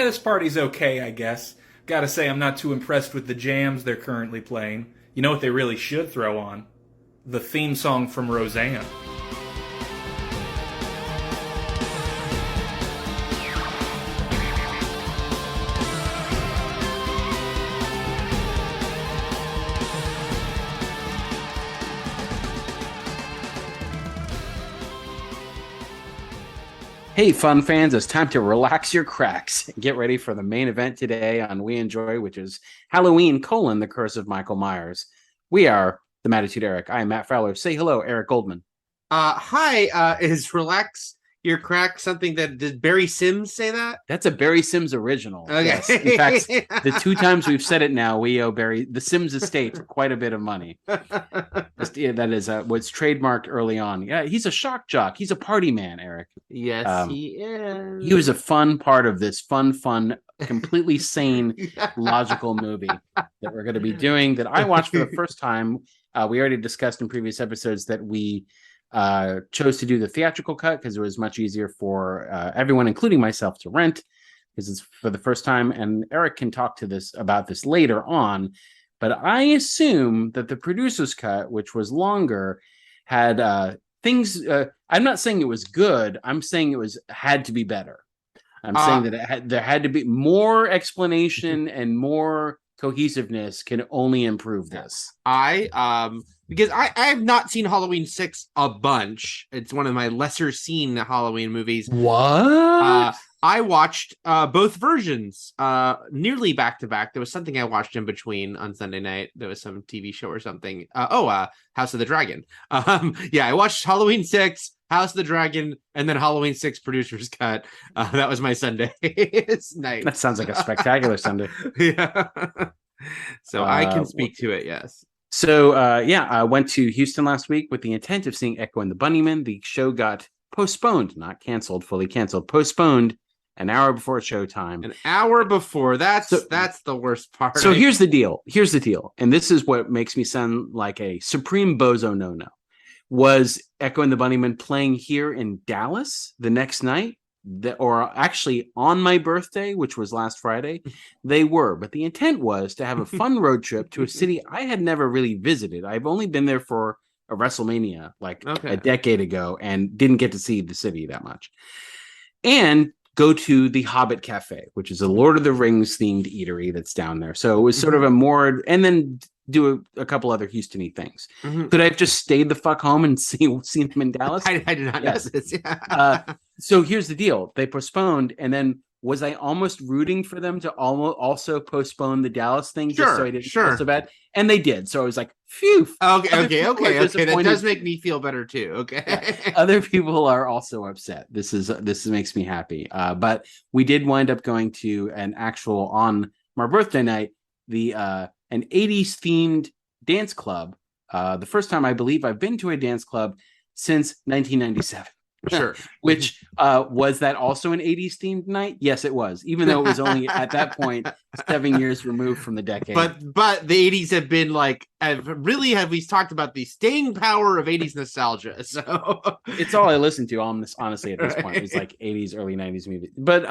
this party's okay, I guess. Gotta say, I'm not too impressed with the jams they're currently playing. You know what they really should throw on? The theme song from Roseanne. Hey, fun fans, it's time to relax your cracks and get ready for the main event today on We Enjoy, which is Halloween, The Curse of Michael Myers. We are the Mattitude Eric. I am Matt Fowler. Say hello, Eric Goldman. Hi, is relax your crack something that did Barry Sims say that? That's a Barry Sims original. Okay. Yes. In fact, the two times we've said it now, we owe Barry, the Sims estate, quite a bit of money. That is what's trademarked early on. Yeah, he's a shock jock. He's a party man, Eric. Yes, he is. He was a fun part of this fun, completely sane, logical movie that we're going to be doing that I watched for the first time. We already discussed in previous episodes that we chose to do the theatrical cut because it was much easier for everyone, including myself, to rent because it's for the first time. And Eric can talk to this about this later on. But I assume that the producer's cut, which was longer, had things. I'm not saying it was good. I'm saying it had to be better. I'm saying that there had to be more explanation and more cohesiveness can only improve this. Because I have not seen Halloween 6 a bunch. It's one of my lesser seen Halloween movies. What? I watched both versions nearly back to back. There was something I watched in between on Sunday night. There was some TV show or something. House of the Dragon. I watched Halloween 6, House of the Dragon, and then Halloween 6 producer's cut. That was my Sunday night. That sounds like a spectacular Sunday. Yeah. So I can speak to it, yes. So, I went to Houston last week with the intent of seeing Echo and the Bunnymen. The show got postponed, not canceled, fully canceled, postponed an hour before showtime. An hour before. That's the worst part. So here's the deal. And this is what makes me sound like a supreme bozo no-no. Was Echo and the Bunnymen playing here in Dallas the next night? Or actually on my birthday, which was last Friday, they were. But the intent was to have a fun road trip to a city I had never really visited. I've only been there for a WrestleMania a decade ago and didn't get to see the city that much. And go to the Hobbit Cafe, which is a Lord of the Rings themed eatery that's down there. So it was sort of a more, and then do a couple other Houston-y things. Mm-hmm. Could I have just stayed the fuck home and seen them in Dallas? I did not know this. So here's the deal. They postponed, and then was I almost rooting for them to also postpone the Dallas thing just so I didn't feel so bad? And they did. So I was like, phew. Okay. That does make me feel better too. Okay. Yeah. Other people are also upset. This makes me happy. But we did wind up going to an actual, on my birthday night, an 80s themed dance club. The first time I believe I've been to a dance club since 1997. Sure. Which was that also an 80s themed night? Yes, it was. Even though it was only at that point 7 years removed from the decade. But the 80s have been we've talked about the staying power of 80s nostalgia. So it's all I listen to honestly at this point. It's like 80s, early 90s movies. But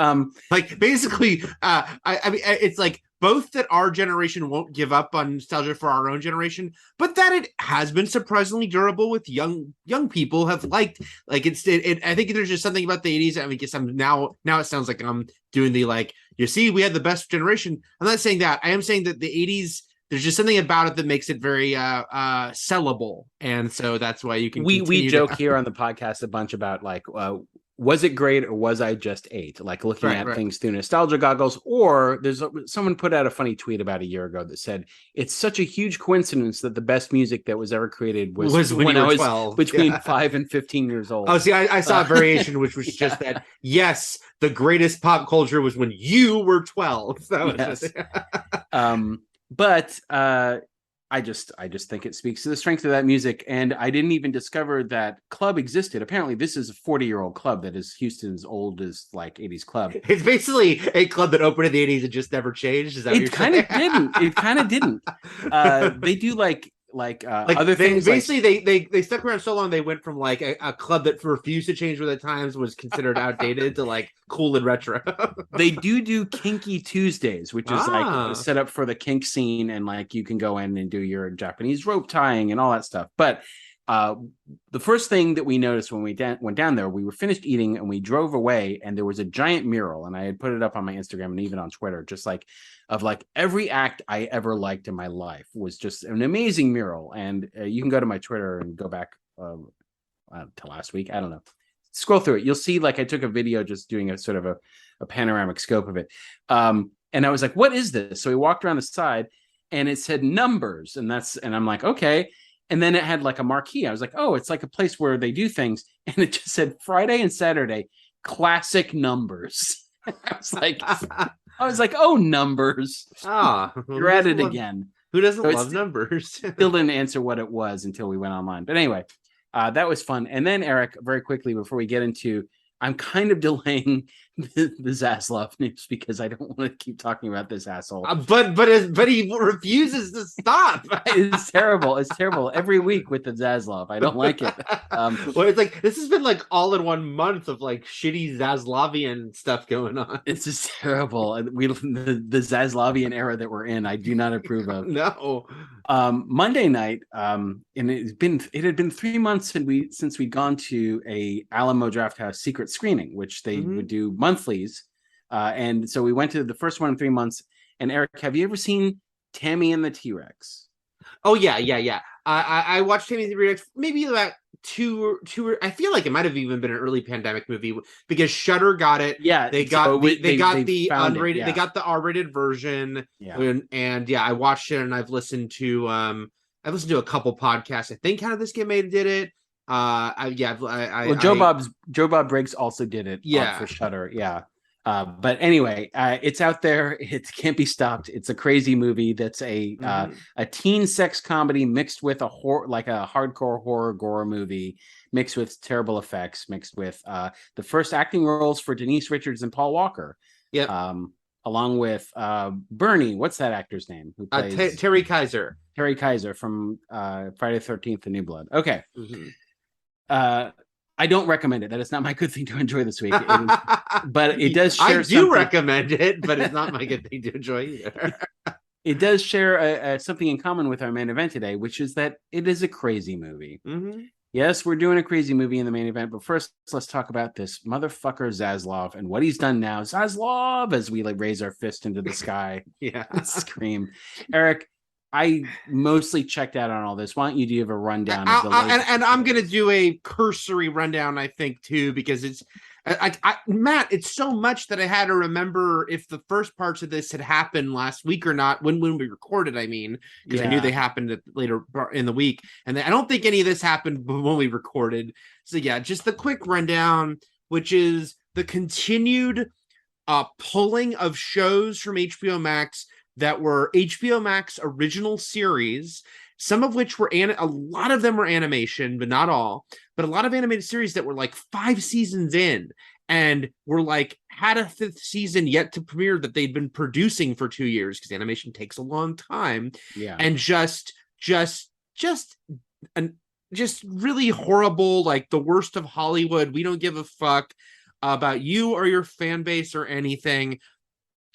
basically I mean it's like both that our generation won't give up on nostalgia for our own generation, but that it has been surprisingly durable with young people have liked. I think there's just something about the 80s. I mean, guess I'm now it sounds like I'm doing the you see, we had the best generation. I'm not saying that. I am saying that the 80s, there's just something about it that makes it very sellable, and so that's why you can. We joke here on the podcast a bunch about was it great or was I just 8? Looking at things through nostalgia goggles. Or someone put out a funny tweet about a year ago that said it's such a huge coincidence that the best music that was ever created was when I was 12. Between 5 and 15 years old. Oh, see, I saw a variation which was just that. Yes, the greatest pop culture was when you were 12. So yes. But I just think it speaks to the strength of that music. And I didn't even discover that club existed. Apparently, this is a 40-year-old club that is Houston's oldest 80s club. It's basically a club that opened in the 80s and just never changed. Is that It kind of didn't. They do like Like other things. Basically, they stuck around so long they went from like a club that refused to change with the times, was considered outdated, to like cool and retro. They do Kinky Tuesdays, which is like Ah. set up for the kink scene, and like you can go in and do your Japanese rope tying and all that stuff. But the first thing that we noticed when we went down there, we were finished eating and we drove away, and there was a giant mural, and I had put it up on my Instagram and even on Twitter, just like of like every act I ever liked in my life was just an amazing mural. And you can go to my Twitter and go back to last week. I don't know. Scroll through it. You'll see like I took a video just doing a sort of a panoramic scope of it. And I was like, what is this? So we walked around the side and it said numbers. And I'm like, okay. And then it had like a marquee. I was like, oh, it's like a place where they do things. And it just said Friday and Saturday, classic numbers. I was like, oh, numbers. You're at it again. Who doesn't love numbers? Still didn't answer what it was until we went online. But anyway, that was fun. And then, Eric, very quickly before we get into, I'm kind of delaying the Zaslav news because I don't want to keep talking about this asshole. But he refuses to stop. It's terrible. It's terrible every week with the Zaslav. I don't like it. Well, it's like this has been like all in 1 month of like shitty Zaslavian stuff going on. It's just terrible. The Zaslavian era that we're in, I do not approve of. No. Monday night, and it had been 3 months since we'd gone to a Alamo Drafthouse secret screening, which they would do monthlies. And so we went to the first one in 3 months. And Eric, have you ever seen Tammy and the T-Rex? Oh yeah. I watched Tammy and the T-Rex maybe about two. I feel like it might have even been an early pandemic movie because Shudder got it. Yeah, they got the unrated. Yeah. They got the R-rated version. Yeah, and yeah, I watched it and I've listened to a couple podcasts. I think How Did This Get Made did it. Joe Bob Briggs also did it. For Shudder. Yeah. But anyway, it's out there. It can't be stopped. It's a crazy movie that's a teen sex comedy mixed with a hardcore horror gore movie, mixed with terrible effects, mixed with the first acting roles for Denise Richards and Paul Walker. Yeah. Along with Bernie. What's that actor's name? Who plays Terry Kaiser? Terry Kaiser from Friday the 13th: The New Blood. Okay. Mm-hmm. I don't recommend it. That is not my good thing to enjoy this week. But it does share. I do recommend it, but it's not my good thing to enjoy either. It does share something in common with our main event today, which is that it is a crazy movie. Mm-hmm. Yes, we're doing a crazy movie in the main event, but first, let's talk about this motherfucker Zaslav and what he's done now. Zaslav, as we raise our fist into the sky, scream. Eric, I mostly checked out on all this. Why don't you give a rundown of the and I'm going to do a cursory rundown, I think, too, because it's Matt, it's so much that I had to remember if the first parts of this had happened last week or not when we recorded, I mean, because I knew they happened later in the week. And I don't think any of this happened when we recorded. So yeah, just the quick rundown, which is the continued pulling of shows from HBO Max that were HBO Max original series, some of which were a lot of them were animation, but not all, but a lot of animated series that were like 5 seasons in and were like had a 5th season yet to premiere that they'd been producing for 2 years because animation takes a long time. Yeah. And just really horrible, like the worst of Hollywood. We don't give a fuck about you or your fan base or anything,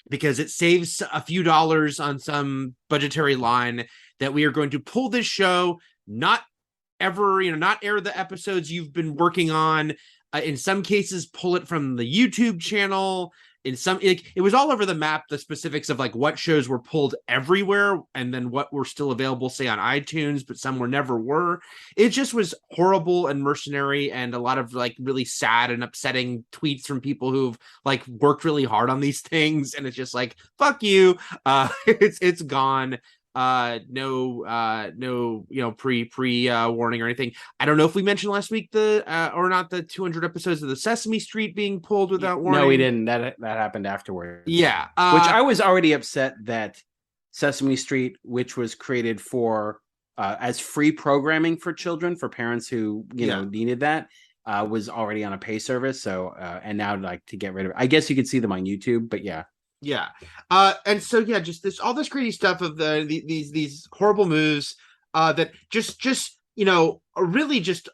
because it saves a few dollars on some budgetary line, that we are going to pull this show, not air the episodes you've been working on. In some cases, pull it from the YouTube channel. In some, it was all over the map, the specifics of like what shows were pulled everywhere and then what were still available, say on iTunes, but some never were. It just was horrible and mercenary, and a lot of like really sad and upsetting tweets from people who've like worked really hard on these things. And it's just like, fuck you. It's gone. No, pre warning or anything. I don't know if we mentioned last week the 200 episodes of the Sesame Street being pulled without warning. No, we didn't. That happened afterwards. Yeah. Which I was already upset that Sesame Street, which was created for as free programming for children, for parents who needed that, was already on a pay service. So and now like to get rid of it. I guess you could see them on YouTube, but yeah. Yeah. And so yeah, just all this crazy stuff of these horrible moves. that just really just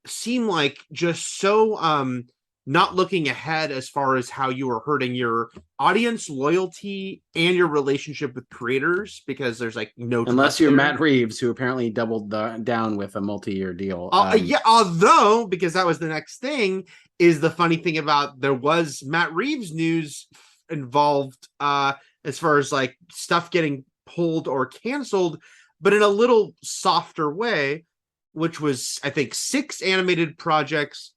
seem like just so not looking ahead as far as how you are hurting your audience loyalty and your relationship with creators, because there's like no unless you're there. Matt Reeves, who apparently doubled down with a multi-year deal. Yeah, although, because that was the next thing, is the funny thing about there was Matt Reeves news involved as far as like stuff getting pulled or canceled, but in a little softer way, which was, I think, 6 animated projects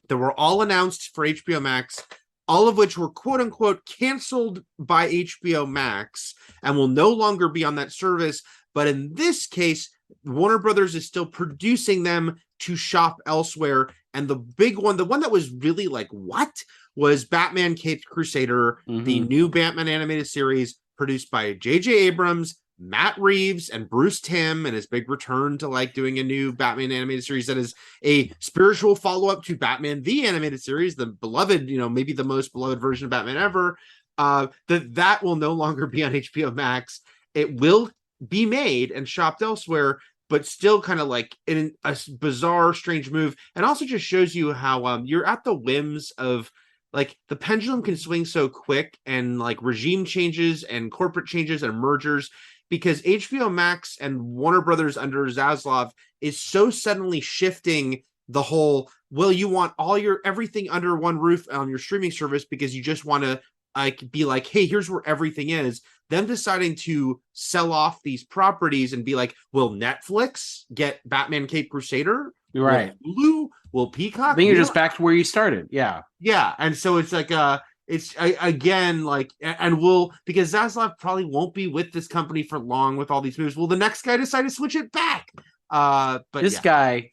that were all announced for HBO Max, all of which were quote unquote canceled by HBO Max and will no longer be on that service. But in this case, Warner Brothers is still producing them to shop elsewhere. And the big one, the one that was really like, what? Was Batman Caped Crusader, the new Batman animated series produced by J.J. Abrams, Matt Reeves, and Bruce Timm, and his big return to like doing a new Batman animated series that is a spiritual follow-up to Batman the Animated Series, the beloved, maybe the most beloved version of Batman ever. That will no longer be on HBO Max. It will be made and shopped elsewhere, but still kind of like in a bizarre, strange move. And also just shows you how you're at the whims of, like, the pendulum can swing so quick, and like regime changes and corporate changes and mergers, because HBO Max and Warner Brothers under Zaslav is so suddenly shifting the whole, well, you want everything under one roof on your streaming service because you just want to like be like, hey, here's where everything is. Them deciding to sell off these properties and be like, will Netflix get Batman Caped Crusader? Right. Will Hulu? Will Peacock? Then you're just back to where you started. Yeah. Yeah. And so it's like, again, like, and because Zaslav probably won't be with this company for long with all these moves. Will the next guy decide to switch it back? But this guy,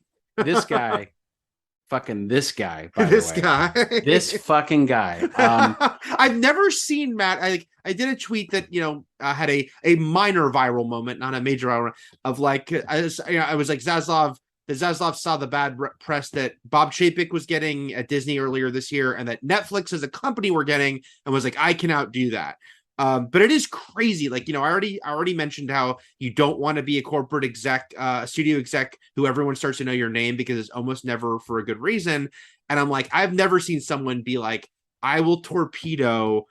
fucking this guy, by this the way. guy, this fucking guy. I've never seen Matt. I did a tweet that had a minor viral moment, not a major viral, of like I was like Zaslav. That Zaslav saw the bad press that Bob Chapek was getting at Disney earlier this year, and that Netflix as a company were getting, and was like, I can outdo that. But it is crazy. Like, I already mentioned how you don't want to be a corporate exec, a studio exec who everyone starts to know your name, because it's almost never for a good reason. And I'm like, I've never seen someone be like, I will torpedo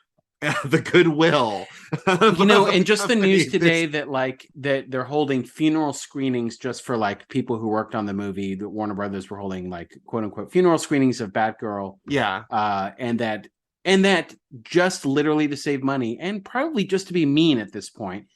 the goodwill. And just the news today that they're holding funeral screenings just for like people who worked on the movie. That Warner Brothers were holding like quote unquote funeral screenings of Batgirl. Yeah. And that just literally to save money, and probably just to be mean at this point,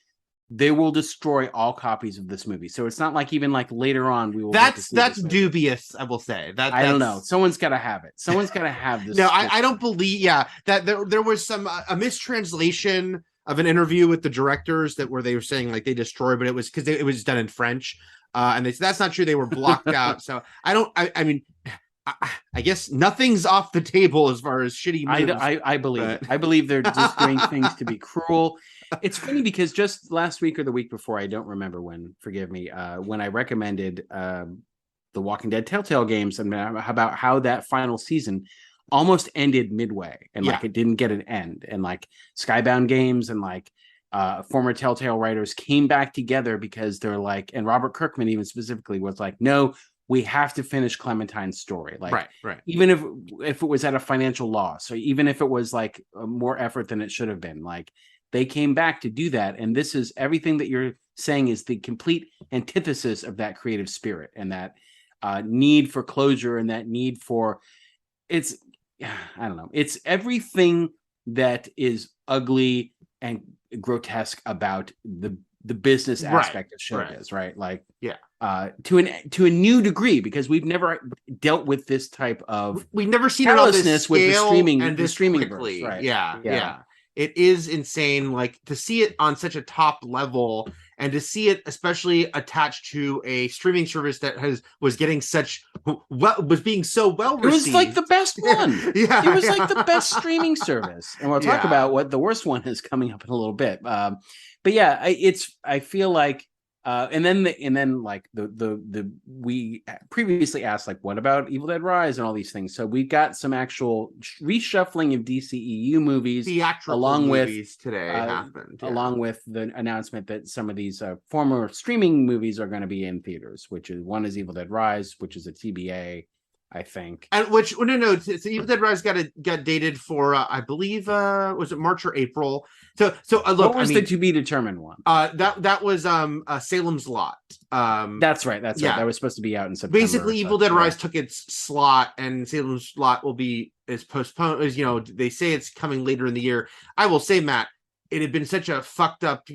they will destroy all copies of this movie. So it's not like even like later on we will. That's dubious. I will say that. I don't know. Someone's got to have it. Someone's got to have this. No, I don't believe. Yeah, that there was some a mistranslation of an interview with the directors where they were saying like they destroyed, but it was because it was done in French, and that's not true. They were blocked out. So I mean. I guess nothing's off the table as far as shitty moves. I believe they're just doing things to be cruel. It's funny because just last week or the week before, I don't remember when, forgive me, when I recommended The Walking Dead Telltale Games, and about how that final season almost ended midway, and like it didn't get an end, and like Skybound Games and like former Telltale writers came back together because they're like, and Robert Kirkman even specifically was like, no, we have to finish Clementine's story. Like, right. Even if it was at a financial loss, or even if it was like more effort than it should have been, like they came back to do that. And this is everything that you're saying is the complete antithesis of that creative spirit, and that need for closure, and that need for I don't know. It's everything that is ugly and grotesque about the business aspect of showbiz, right? Like, to a new degree, because we've never dealt with this type of we've never seen it on this scale with the streaming quickly. Verse, right? Yeah. It is insane, like to see it on such a top level, and to see it especially attached to a streaming service that was being so well received. It was like the best one. It was like the best streaming service, and we'll talk about what the worst one is coming up in a little bit. But yeah, I feel like And then like we previously asked like, what about Evil Dead Rise and all these things? So we got some actual reshuffling of DCEU movies, Theatrical along movies with today happened, along with the announcement that some of these former streaming movies are going to be in theaters. One is Evil Dead Rise, which is a TBA, I think. And which no, so Evil Dead Rise got dated for I believe was it March or April? So look, what was the to be determined one? That was Salem's Lot. That's right. That's right. That was supposed to be out in September. Basically, Evil Dead Rise took its slot, and Salem's Lot is postponed. As they say, it's coming later in the year. I will say, Matt, it had been such a fucked up,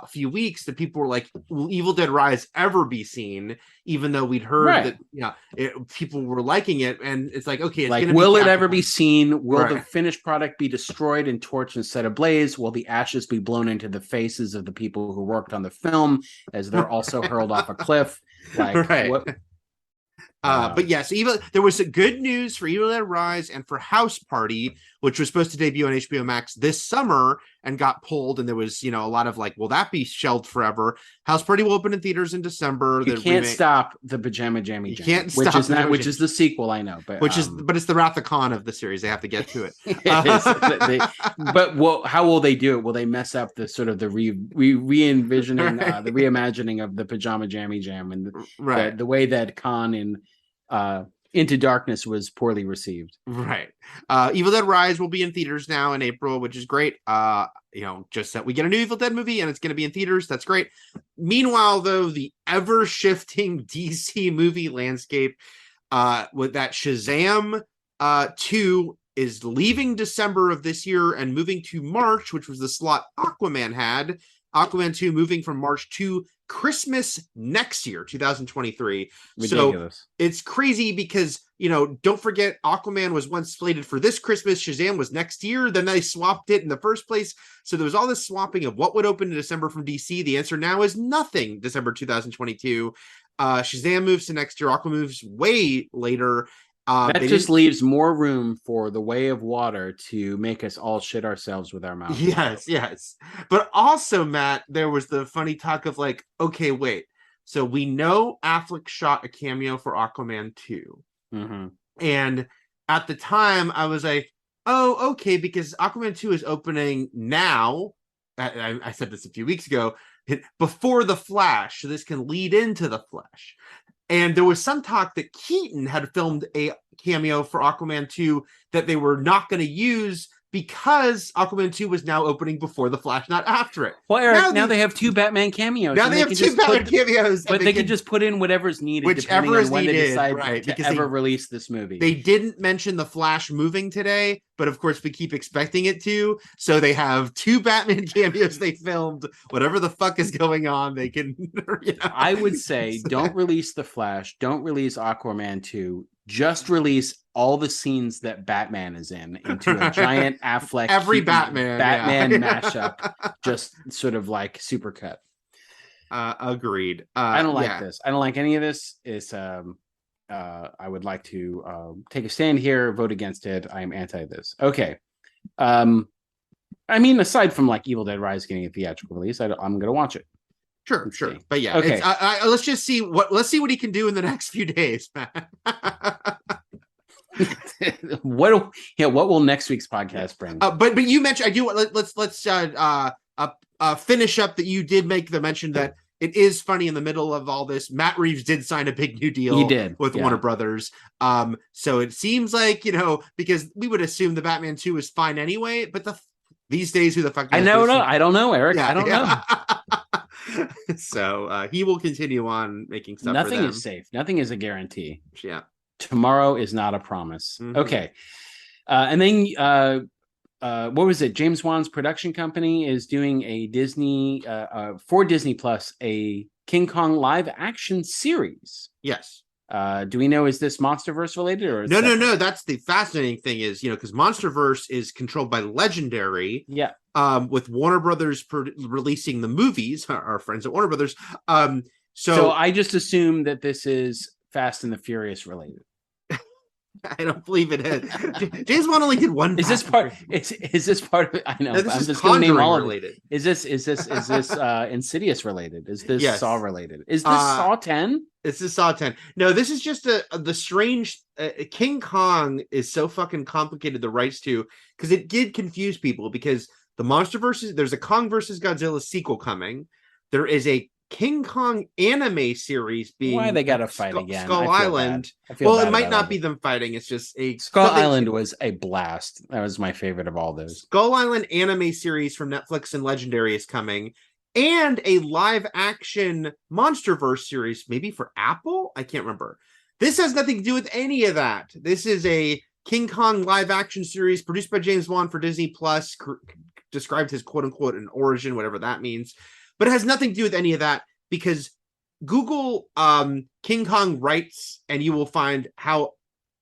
few weeks that people were like, "Will Evil Dead Rise ever be seen?" Even though we'd heard that, people were liking it, and it's like, okay, it's like, will it ever be seen? Will the finished product be destroyed and torched and set ablaze? Will the ashes be blown into the faces of the people who worked on the film as they're also hurled off a cliff? Like, what? But yes, there was good news for Evil Dead Rise and for House Party, which was supposed to debut on HBO Max this summer and got pulled. And there was, a lot of like, will that be shelved forever? House Party will open in theaters in December. You can't stop the Pajama Jammy Jam, which is the sequel, I know, but it's the Wrath of Khan of the series. They have to get to it. But how will they do it? Will they mess up the sort of the re-envisioning, the reimagining of the Pajama Jammy Jam and the way that Khan in Into Darkness was poorly received? Right. Evil Dead Rise will be in theaters now in April, which is great. Just that we get a new Evil Dead movie and it's going to be in theaters. That's great. Meanwhile, though, the ever-shifting DC movie landscape with that Shazam 2 is leaving December of this year and moving to March, which was the slot Aquaman had. Aquaman 2 moving from March to Christmas next year, 2023. Ridiculous. So it's crazy because, don't forget Aquaman was once slated for this Christmas. Shazam was next year. Then they swapped it in the first place. So there was all this swapping of what would open in December from DC. The answer now is nothing. December 2022. Shazam moves to next year. Aquaman moves way later. That just leaves more room for The Way of Water to make us all shit ourselves with our mouths. Yes. But also, Matt, there was the funny talk of like, okay, wait. So we know Affleck shot a cameo for Aquaman 2. Mm-hmm. And at the time, I was like, oh, okay, because Aquaman 2 is opening now. I said this a few weeks ago, before The Flash. So this can lead into The Flash. And there was some talk that Keaton had filmed a cameo for Aquaman 2 that they were not going to use because Aquaman 2 was now opening before The Flash, not after it. Well, Eric, now they have two Batman cameos. Now they have two Batman cameos. But they can just put in whatever's needed, whichever is when needed, they decide to ever release this movie. They didn't mention The Flash moving today, but of course we keep expecting it to. So they have two Batman cameos they filmed. Whatever the fuck is going on, they can... I would say don't release The Flash. Don't release Aquaman 2. Just release all the scenes that Batman is in into a giant Affleck Batman mashup, just sort of like supercut. Agreed. I don't like this. I don't like any of this. It's I would like to take a stand here, vote against it. I am anti this. Okay. I mean, aside from like Evil Dead Rise getting a theatrical release, I'm gonna watch it. Sure. But yeah, okay. Let's just see what he can do in the next few days, man. What will next week's podcast bring? But you mentioned, I do. Let's finish up that you did make the mention that it is funny in the middle of all this. Matt Reeves did sign a big new deal. He did with Warner Brothers. So it seems like because we would assume the Batman 2 is fine anyway, but these days who the fuck? I don't know, Eric. I don't know. So he will continue on making stuff. Nothing is safe. Nothing is a guarantee. Yeah. Tomorrow is not a promise. Mm-hmm. Okay. And then what was it? James Wan's production company is doing a Disney for Disney Plus, a King Kong live action series. Yes. Do we know, is this MonsterVerse related or no? That's the fascinating thing is, because MonsterVerse is controlled by Legendary. Yeah. With Warner Brothers releasing the movies, our friends at Warner Brothers. So I just assume that this is Fast and the Furious related. I don't believe it is. James Bond only did one. Is this part? Is this part of it? I know. No, this I'm is just going to name all of it. related. Is this Insidious related? Is this Yes. Saw related? Is this Saw 10? This is Saw 10. No, this is just the strange King Kong is so fucking complicated the rights to, because it did confuse people, because the MonsterVerse, there's a Kong versus Godzilla sequel coming. There is a King Kong anime series being Why they gotta fight again? Skull Island. Well, it might not be them fighting. It's just Skull Island was a blast. That was my favorite of all those. Skull Island anime series from Netflix and Legendary is coming, and a live action MonsterVerse series, maybe for Apple. I can't remember. This has nothing to do with any of that. This is a King Kong live action series produced by James Wan for Disney Plus. Described his quote unquote an origin, whatever that means. But it has nothing to do with any of that, because Google King Kong rights and you will find how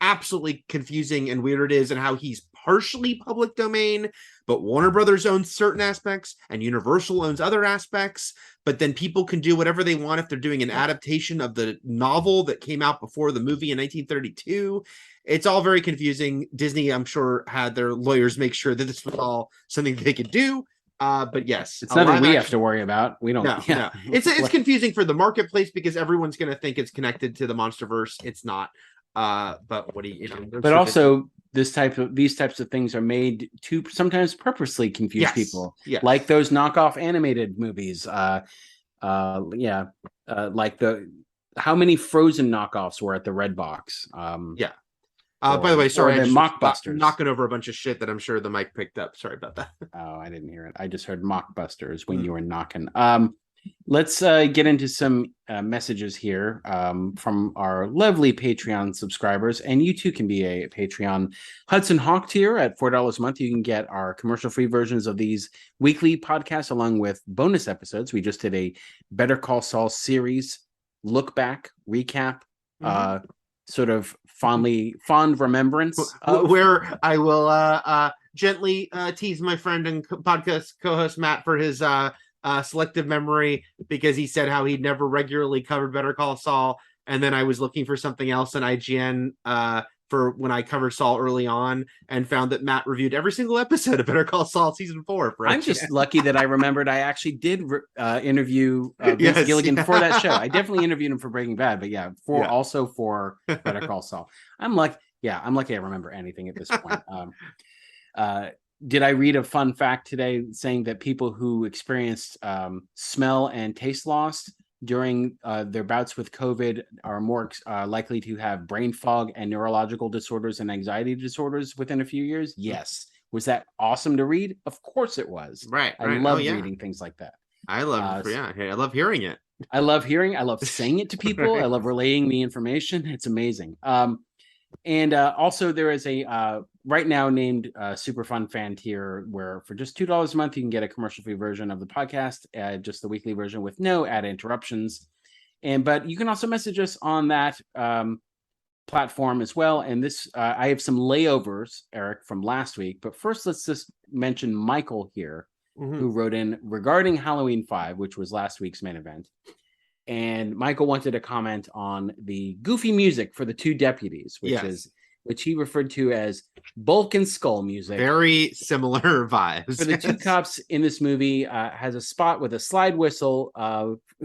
absolutely confusing and weird it is, and how he's partially public domain, but Warner Brothers owns certain aspects and Universal owns other aspects. But then people can do whatever they want if they're doing an adaptation of the novel that came out before the movie in 1932. It's all very confusing. Disney, I'm sure, had their lawyers make sure that this was all something they could do. But yes, it's nothing we have to worry about. We don't. No. It's confusing for the marketplace because everyone's going to think it's connected to the MonsterVerse. It's not. But what do you know? But also, these types of things are made to sometimes purposely confuse people. Yes. Like those knockoff animated movies. Like how many Frozen knockoffs were at the Red Box? By the way, sorry, the Mockbusters. Knocking over a bunch of shit that I'm sure the mic picked up. Sorry about that. Oh, I didn't hear it. I just heard Mockbusters when you were knocking. Let's get into some messages here from our lovely Patreon subscribers, and you too can be a Patreon. Hudson Hawk tier at $4 a month. You can get our commercial-free versions of these weekly podcasts along with bonus episodes. We just did a Better Call Saul series look back recap. Sort of fond remembrance of. Where I will gently tease my friend and podcast co-host Matt for his selective memory, because he said how he'd never regularly covered Better Call Saul, and then I was looking for something else on IGN for when I covered Saul early on, and found that Matt reviewed every single episode of Better Call Saul season 4. I'm just lucky that I remembered I actually did interview Vince Gilligan for that show. I definitely interviewed him for Breaking Bad, but also for Better Call Saul. I'm lucky I remember anything at this point. Did I read a fun fact today saying that people who experienced smell and taste loss during their bouts with COVID are more likely to have brain fog and neurological disorders and anxiety disorders within a few years? Yes. Was that awesome to read? Of course it was. Right. I love reading things like that. I love I love hearing it. I love saying it to people. I love relaying the information. It's amazing. And also there is a right now named Super Fun Fan tier where for just $2 a month you can get a commercial-free version of the podcast, just the weekly version with no ad interruptions. But you can also message us on that platform as well. And this I have some layovers, Eric, from last week. But first, let's just mention Michael here, who wrote in regarding Halloween 5, which was last week's main event. And Michael wanted to comment on the goofy music for the two deputies, which he referred to as Bulk and Skull music. Very similar vibes. For the two cops in this movie has a spot with a slide whistle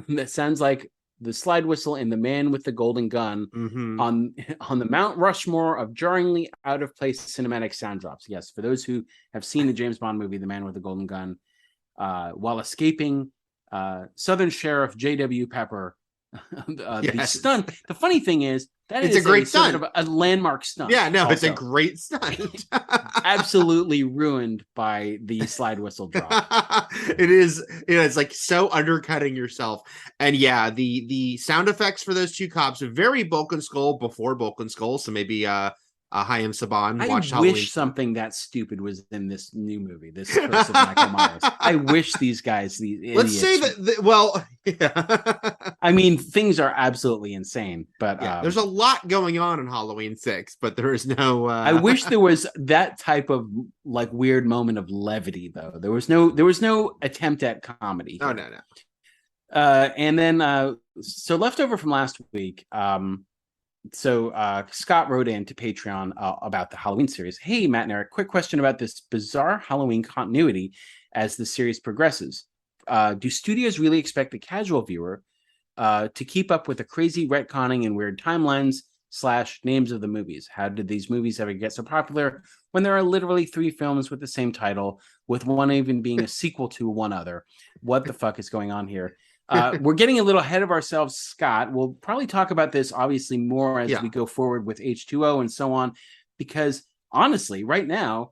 that sounds like the slide whistle in The Man with the Golden Gun on the Mount Rushmore of jarringly out of place cinematic sound drops. Yes, for those who have seen the James Bond movie, The Man with the Golden Gun, while escaping Southern Sheriff J.W. Pepper, the stunt. The funny thing is that it's a great stunt, sort of a landmark stunt. Yeah, no, it's a great stunt. Absolutely ruined by the slide whistle drop. It is, it's like so undercutting yourself. And yeah, the sound effects for those two cops are very Bulk and Skull before Bulk and Skull. So maybe Hayam Saban watched Halloween. I wish something that stupid was in this new movie, this Curse of Michael Myers. I wish these guys, these idiots. Let's say that, yeah. I mean, things are absolutely insane, but there's a lot going on in Halloween 6, but there is no. I wish there was that type of like weird moment of levity, though. There was no attempt at comedy. Oh, no. And then, so leftover from last week, Scott wrote in to Patreon about the Halloween series. Hey, Matt and Eric, quick question about this bizarre Halloween continuity as the series progresses. Do studios really expect the casual viewer to keep up with the crazy retconning and weird timelines / names of the movies? How did these movies ever get so popular when there are literally 3 films with the same title, with one even being a sequel to one other? What the fuck is going on here? We're getting a little ahead of ourselves, Scott. We'll probably talk about this obviously more as we go forward with H2O and so on, because honestly, right now,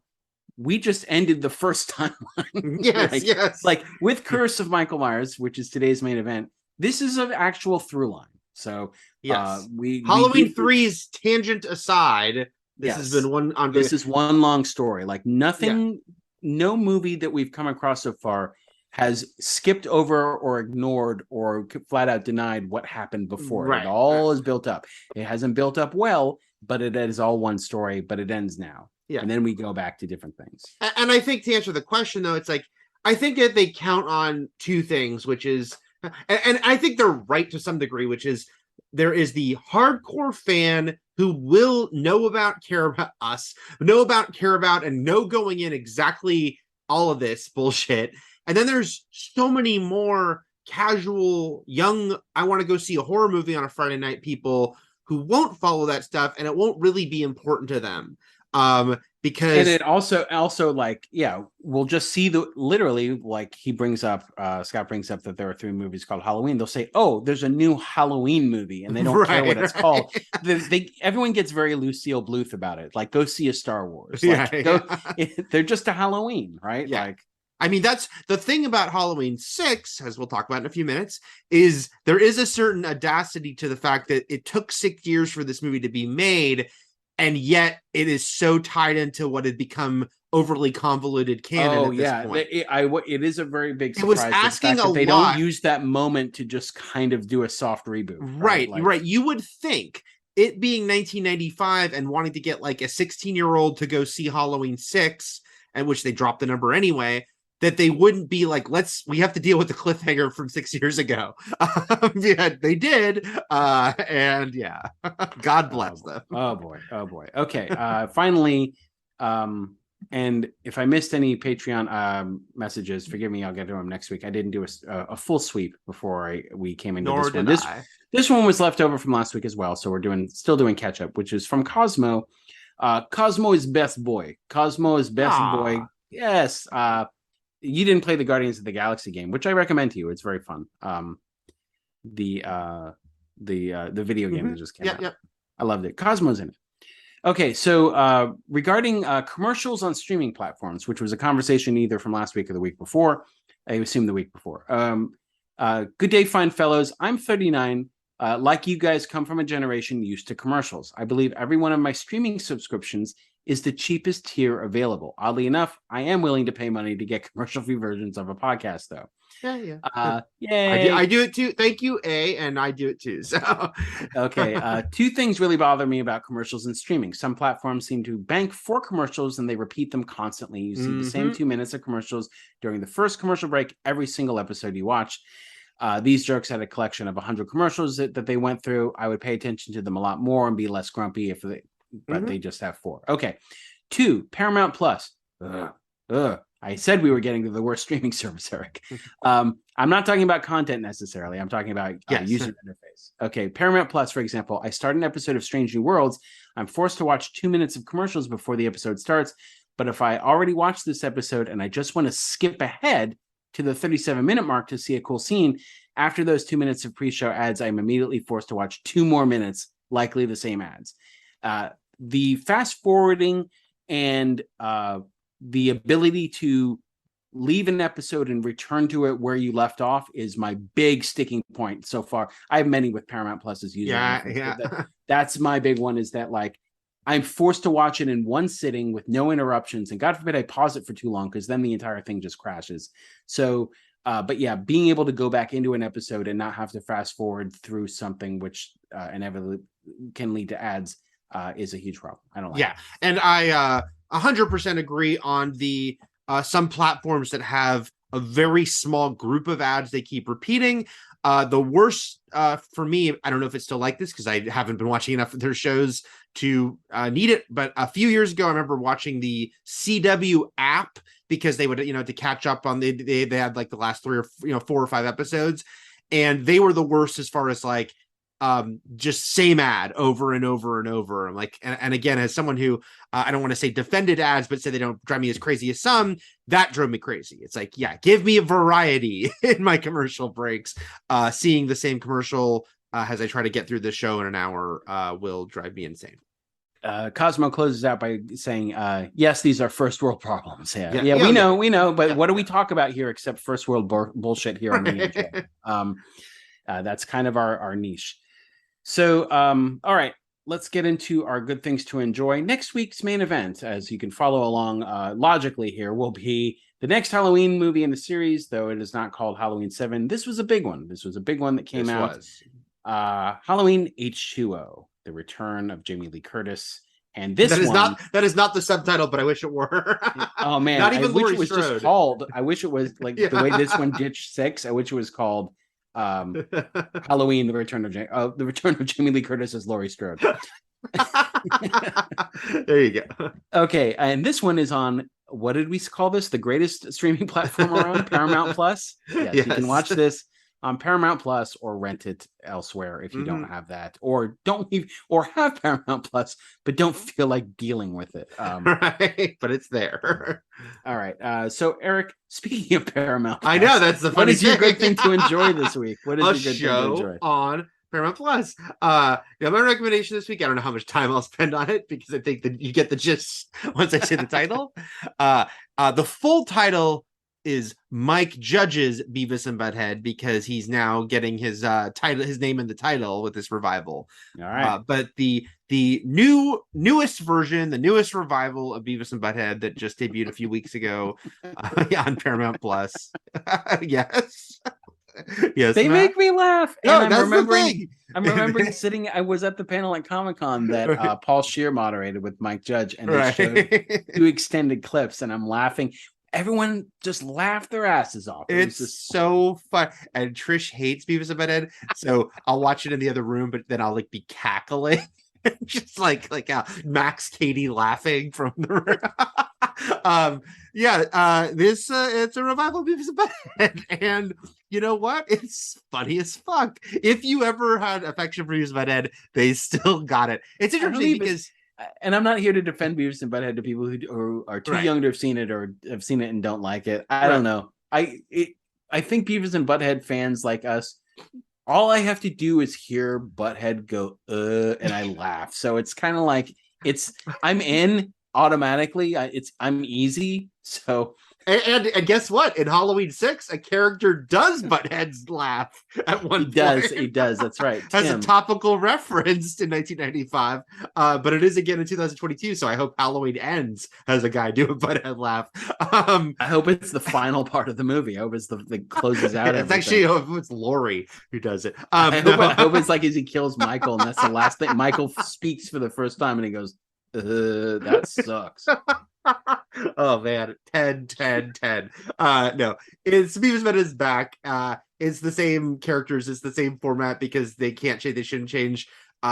we just ended the first timeline. Yes. Like with Curse of Michael Myers, which is today's main event, this is an actual through line. So Halloween 3's tangent aside, this has been one ongoing. This is one long story. Like nothing, no movie that we've come across so far has skipped over or ignored or flat out denied what happened before. Right. It all is built up. It hasn't built up well, but it is all one story, but it ends now. Yeah. And then we go back to different things. And I think to answer the question, though, it's like, I think that they count on 2 things, which is, and I think they're right to some degree, which is there is the hardcore fan who will care about us, care about, and know going in exactly all of this bullshit. And then there's so many more casual, young, I want to go see a horror movie on a Friday night people who won't follow that stuff, and it won't really be important to them. Because and it also like, we'll just see literally like he brings up, Scott brings up that there are 3 movies called Halloween. They'll say, oh, there's a new Halloween movie, and they don't care what it's called. Everyone gets very Lucille Bluth about it. Like, go see a Star Wars. They're just a Halloween, right? Yeah. Like, I mean, that's the thing about Halloween 6, as we'll talk about in a few minutes, is there is a certain audacity to the fact that it took 6 years for this movie to be made, and yet it is so tied into what had become overly convoluted canon at this point. It is a very big surprise. It was asking that they don't use that moment to just kind of do a soft reboot. Right. You would think, it being 1995 and wanting to get like a 16-year-old to go see Halloween 6, and which they dropped the number anyway, that they wouldn't be like, we have to deal with the cliffhanger from 6 years ago. They did. And God bless them. Oh boy. Okay. Finally, and if I missed any Patreon messages, forgive me, I'll get to them next week. I didn't do a full sweep before we came into this one. This one was left over from last week as well. So we're still doing catch up, which is from Cosmo. Cosmo is best boy. Boy. Yes. You didn't play the Guardians of the Galaxy game, which I recommend to you. It's very fun. The video game that just came out. I loved it. Cosmo's in it. Okay, so regarding commercials on streaming platforms, which was a conversation either from last week or the week before, I assume the week before. Good day, fine fellows. I'm 39. Like you guys, come from a generation used to commercials. I believe every one of my streaming subscriptions is the cheapest tier available. Oddly enough, I am willing to pay money to get commercial-free versions of a podcast, though. Yay. I do it too. Thank you, and I do it too. So okay. 2 things really bother me about commercials and streaming. Some platforms seem to bank for commercials and they repeat them constantly. You see the same 2 minutes of commercials during the first commercial break every single episode you watch. These jerks had a collection of 100 commercials that they went through. I would pay attention to them a lot more and be less grumpy but they just have 4. Okay. 2, Paramount Plus. I said we were getting to the worst streaming service, Eric. I'm not talking about content necessarily. I'm talking about user interface. Okay. Paramount Plus, for example, I start an episode of Strange New Worlds. I'm forced to watch 2 minutes of commercials before the episode starts. But if I already watched this episode and I just want to skip ahead to the 37-minute mark to see a cool scene, after those 2 minutes of pre-show ads, I'm immediately forced to watch 2 more minutes, likely the same ads. The fast forwarding and the ability to leave an episode and return to it where you left off is my big sticking point so far. I have many with Paramount Plus's user. That's my big one, is that like I'm forced to watch it in one sitting with no interruptions, and God forbid I pause it for too long, because then the entire thing just crashes. So but being able to go back into an episode and not have to fast forward through something which inevitably can lead to ads is a huge problem. I don't like it. And I 100% agree on the some platforms that have a very small group of ads they keep repeating. The worst for me, I don't know if it's still like this because I haven't been watching enough of their shows to need it. But a few years ago, I remember watching the CW app because they would, to catch up on they had like the last 4 or 5 episodes, and they were the worst as far as like just same ad over and over and over. I'm like, and again, as someone who I don't want to say defended ads, but say they don't drive me as crazy as some, that drove me crazy. It's like, yeah, give me a variety in my commercial breaks. Seeing the same commercial as I try to get through the show in an hour will drive me insane. Cosmo closes out by saying, yes, these are first world problems. Yeah, we know, but what do we talk about here except first world bullshit here on the show? That's kind of our niche. So, all right, let's get into our good things to enjoy. Next week's main event, as you can follow along logically here, will be the next Halloween movie in the series, though it is not called Halloween 7. This was a big one. This was a big one that came out. Halloween H2O, the return of Jamie Lee Curtis. And this that is not the subtitle, but I wish it were. Oh man, not even I wish Laurie it was Strode. Just called. I wish it was like the way this one ditched 6. I wish it was called Halloween: The Return of Jamie Lee Curtis as Laurie Strode. There you go. Okay, and this one is on, what did we call this? The greatest streaming platform around, Paramount Plus. Yes, you can watch this on Paramount Plus or rent it elsewhere if you don't have that, or have Paramount Plus but don't feel like dealing with it. Right, but it's there. All right. So Eric, speaking of Paramount Plus, I know that's the funny what is your thing. good thing to enjoy this week? What is your good thing to enjoy on Paramount Plus? My recommendation this week, I don't know how much time I'll spend on it because I think that you get the gist once I say the title. The full title is Mike Judge's Beavis and Butthead, because he's now getting his name in the title with this revival. All right. But the newest version, the newest revival of Beavis and Butthead that just debuted a few weeks ago on Paramount Plus. Yes. Yes, they make me laugh. No, and that's the thing. I'm remembering I was at the panel at Comic-Con that Paul Scheer moderated with Mike Judge, and they showed 2 extended clips, and I'm laughing. Everyone just laughed their asses off. It's just so fun. And Trish hates Beavis and Butthead, so I'll watch it in the other room, but then I'll like be cackling, just like Max Katie laughing from the room. This it's a revival of Beavis and Butthead, and you know what? It's funny as fuck. If you ever had affection for Beavis and Butthead, they still got it. It's interesting because. And I'm not here to defend Beavis and Butthead to people who are too young to have seen it or have seen it and don't like it. I don't know. I think Beavis and Butthead fans like us, all I have to do is hear Butthead go, and I laugh. So it's kind of like I'm in automatically. I'm easy. So. And guess what? In Halloween 6, a character does Butthead's laugh at one point. He does. That's right. As a topical reference in 1995. But it is again in 2022, so I hope Halloween ends as a guy do a Butthead laugh. I hope it's the final part of the movie. I hope it's the closes out. It's actually it's Laurie who does it. I hope it's like as he kills Michael, and that's the last thing. Michael speaks for the first time, and he goes, that sucks. Oh man, 10. No, it's Beavis and Butthead is back. It's the same characters, it's the same format because they can't change, they shouldn't change.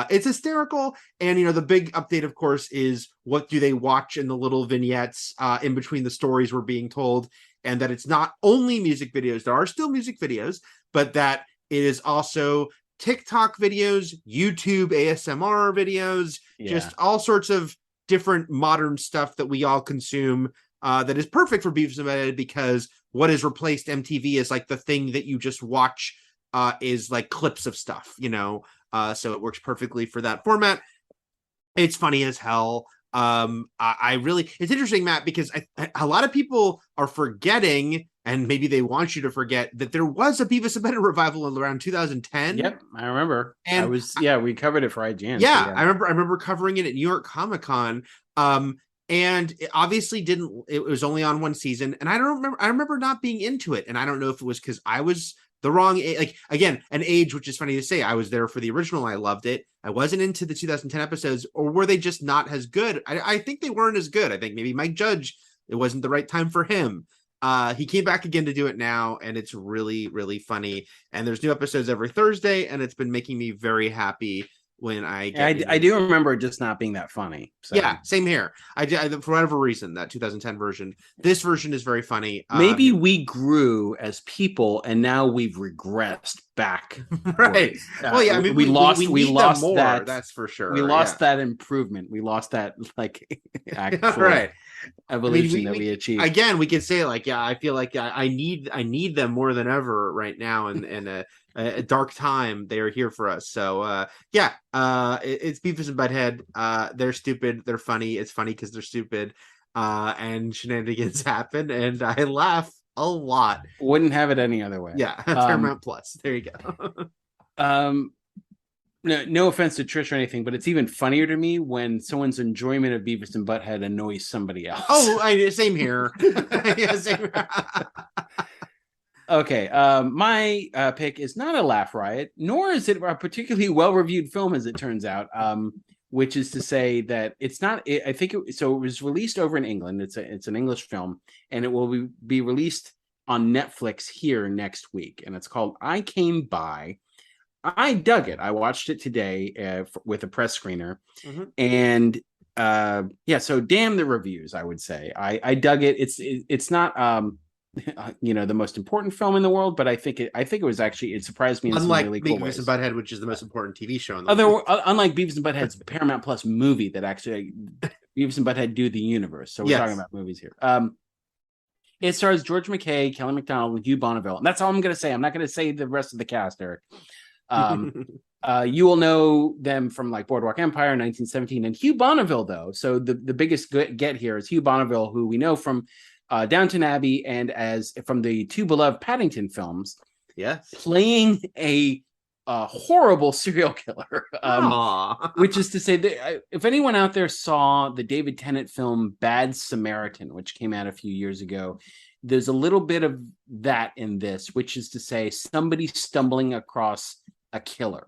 It's hysterical, and the big update, of course, is what do they watch in the little vignettes in between the stories we're being told, and that it's not only music videos. There are still music videos, but that it is also TikTok videos, YouTube ASMR videos, just all sorts of different modern stuff that we all consume that is perfect for Beavis and Butthead, because what has replaced MTV is like the thing that you just watch is like clips of stuff, so it works perfectly for that format. It's funny as hell. It's interesting, Matt, because a lot of people are forgetting, and maybe they want you to forget, that there was a Beavis and Butthead revival in around 2010. Yep, I remember. And we covered it for IGN. Yeah, so I remember covering it at New York Comic-Con. And it obviously it was only on one season, and I remember not being into it, and I don't know if it was because I was the wrong age, like again, an age, which is funny to say. I was there for the original. I loved it. I wasn't into the 2010 episodes, or were they just not as good? I think they weren't as good. I think maybe Mike Judge, it wasn't the right time for him. He came back again to do it now, and it's really, really funny. And there's new episodes every Thursday, and it's been making me very happy when I get. I do remember it just not being that funny. So. Yeah, same here. I for whatever reason, that 2010 version. This version is very funny. Maybe we grew as people, and now we've regressed back. Right. Well, yeah. I mean, we lost more, that. That's for sure. We lost that improvement. We lost that actual right. evolution that we achieved. Again, we can say I feel like I need them more than ever right now, and a dark time. They are here for us. So it's Beavis and Butthead. They're stupid. They're funny. It's funny because they're stupid. And shenanigans happen, and I laugh a lot. Wouldn't have it any other way. Yeah, Paramount Plus. There you go. No offense to Trish or anything, but it's even funnier to me when someone's enjoyment of Beavis and Butthead annoys somebody else. Oh, same here. Yeah, same here. Okay, my pick is not a laugh riot, nor is it a particularly well-reviewed film, as it turns out. Which is to say that it's not. I think it was released over in England. It's an English film, and it will be released on Netflix here next week. And it's called I Came By. I dug it. I watched it today with a press screener, and so damn the reviews. I would say I dug it. It's not the most important film in the world, but I think it was actually, it surprised me in unlike some really cool ways. Beavis and Butthead, which is the most important TV show in the world. Unlike Beavis and Butthead's Paramount Plus movie that actually Beavis and Butthead do the universe. So we're talking about movies here. It stars George McKay, Kelly MacDonald, and Hugh Bonneville. And that's all I'm going to say. I'm not going to say the rest of the cast, Eric. You will know them from like Boardwalk Empire, 1917, and Hugh Bonneville, though. So the biggest get here is Hugh Bonneville, who we know from Downton Abbey and as from the two beloved Paddington films. Yes, playing a horrible serial killer. Which is to say that if anyone out there saw the David Tennant film Bad Samaritan, which came out a few years ago, there's a little bit of that in this, which is to say somebody stumbling across a killer.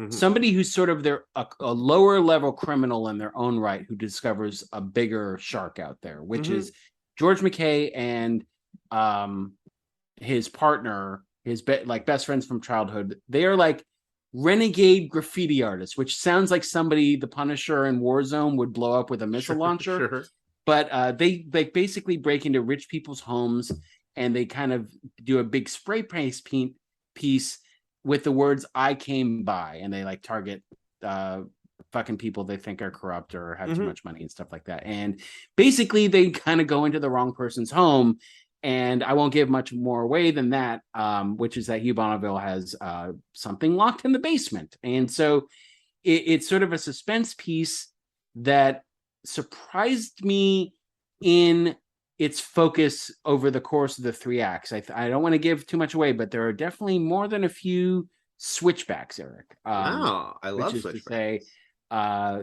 Somebody who's sort of a lower level criminal in their own right, who discovers a bigger shark out there, which is George McKay and his partner, his best friends from childhood. They are like renegade graffiti artists, which sounds like somebody the Punisher in Warzone would blow up with a missile launcher. Sure. But they basically break into rich people's homes, and they kind of do a big spray paint piece with the words "I came by," and they like target fucking people they think are corrupt or have too much money and stuff like that. And basically they kind of go into the wrong person's home. And I won't give much more away than that, which is that Hugh Bonneville has something locked in the basement. And so it's sort of a suspense piece that surprised me in its focus over the course of the three acts. I don't want to give too much away, but there are definitely more than a few switchbacks, Eric. I love switchbacks. To say,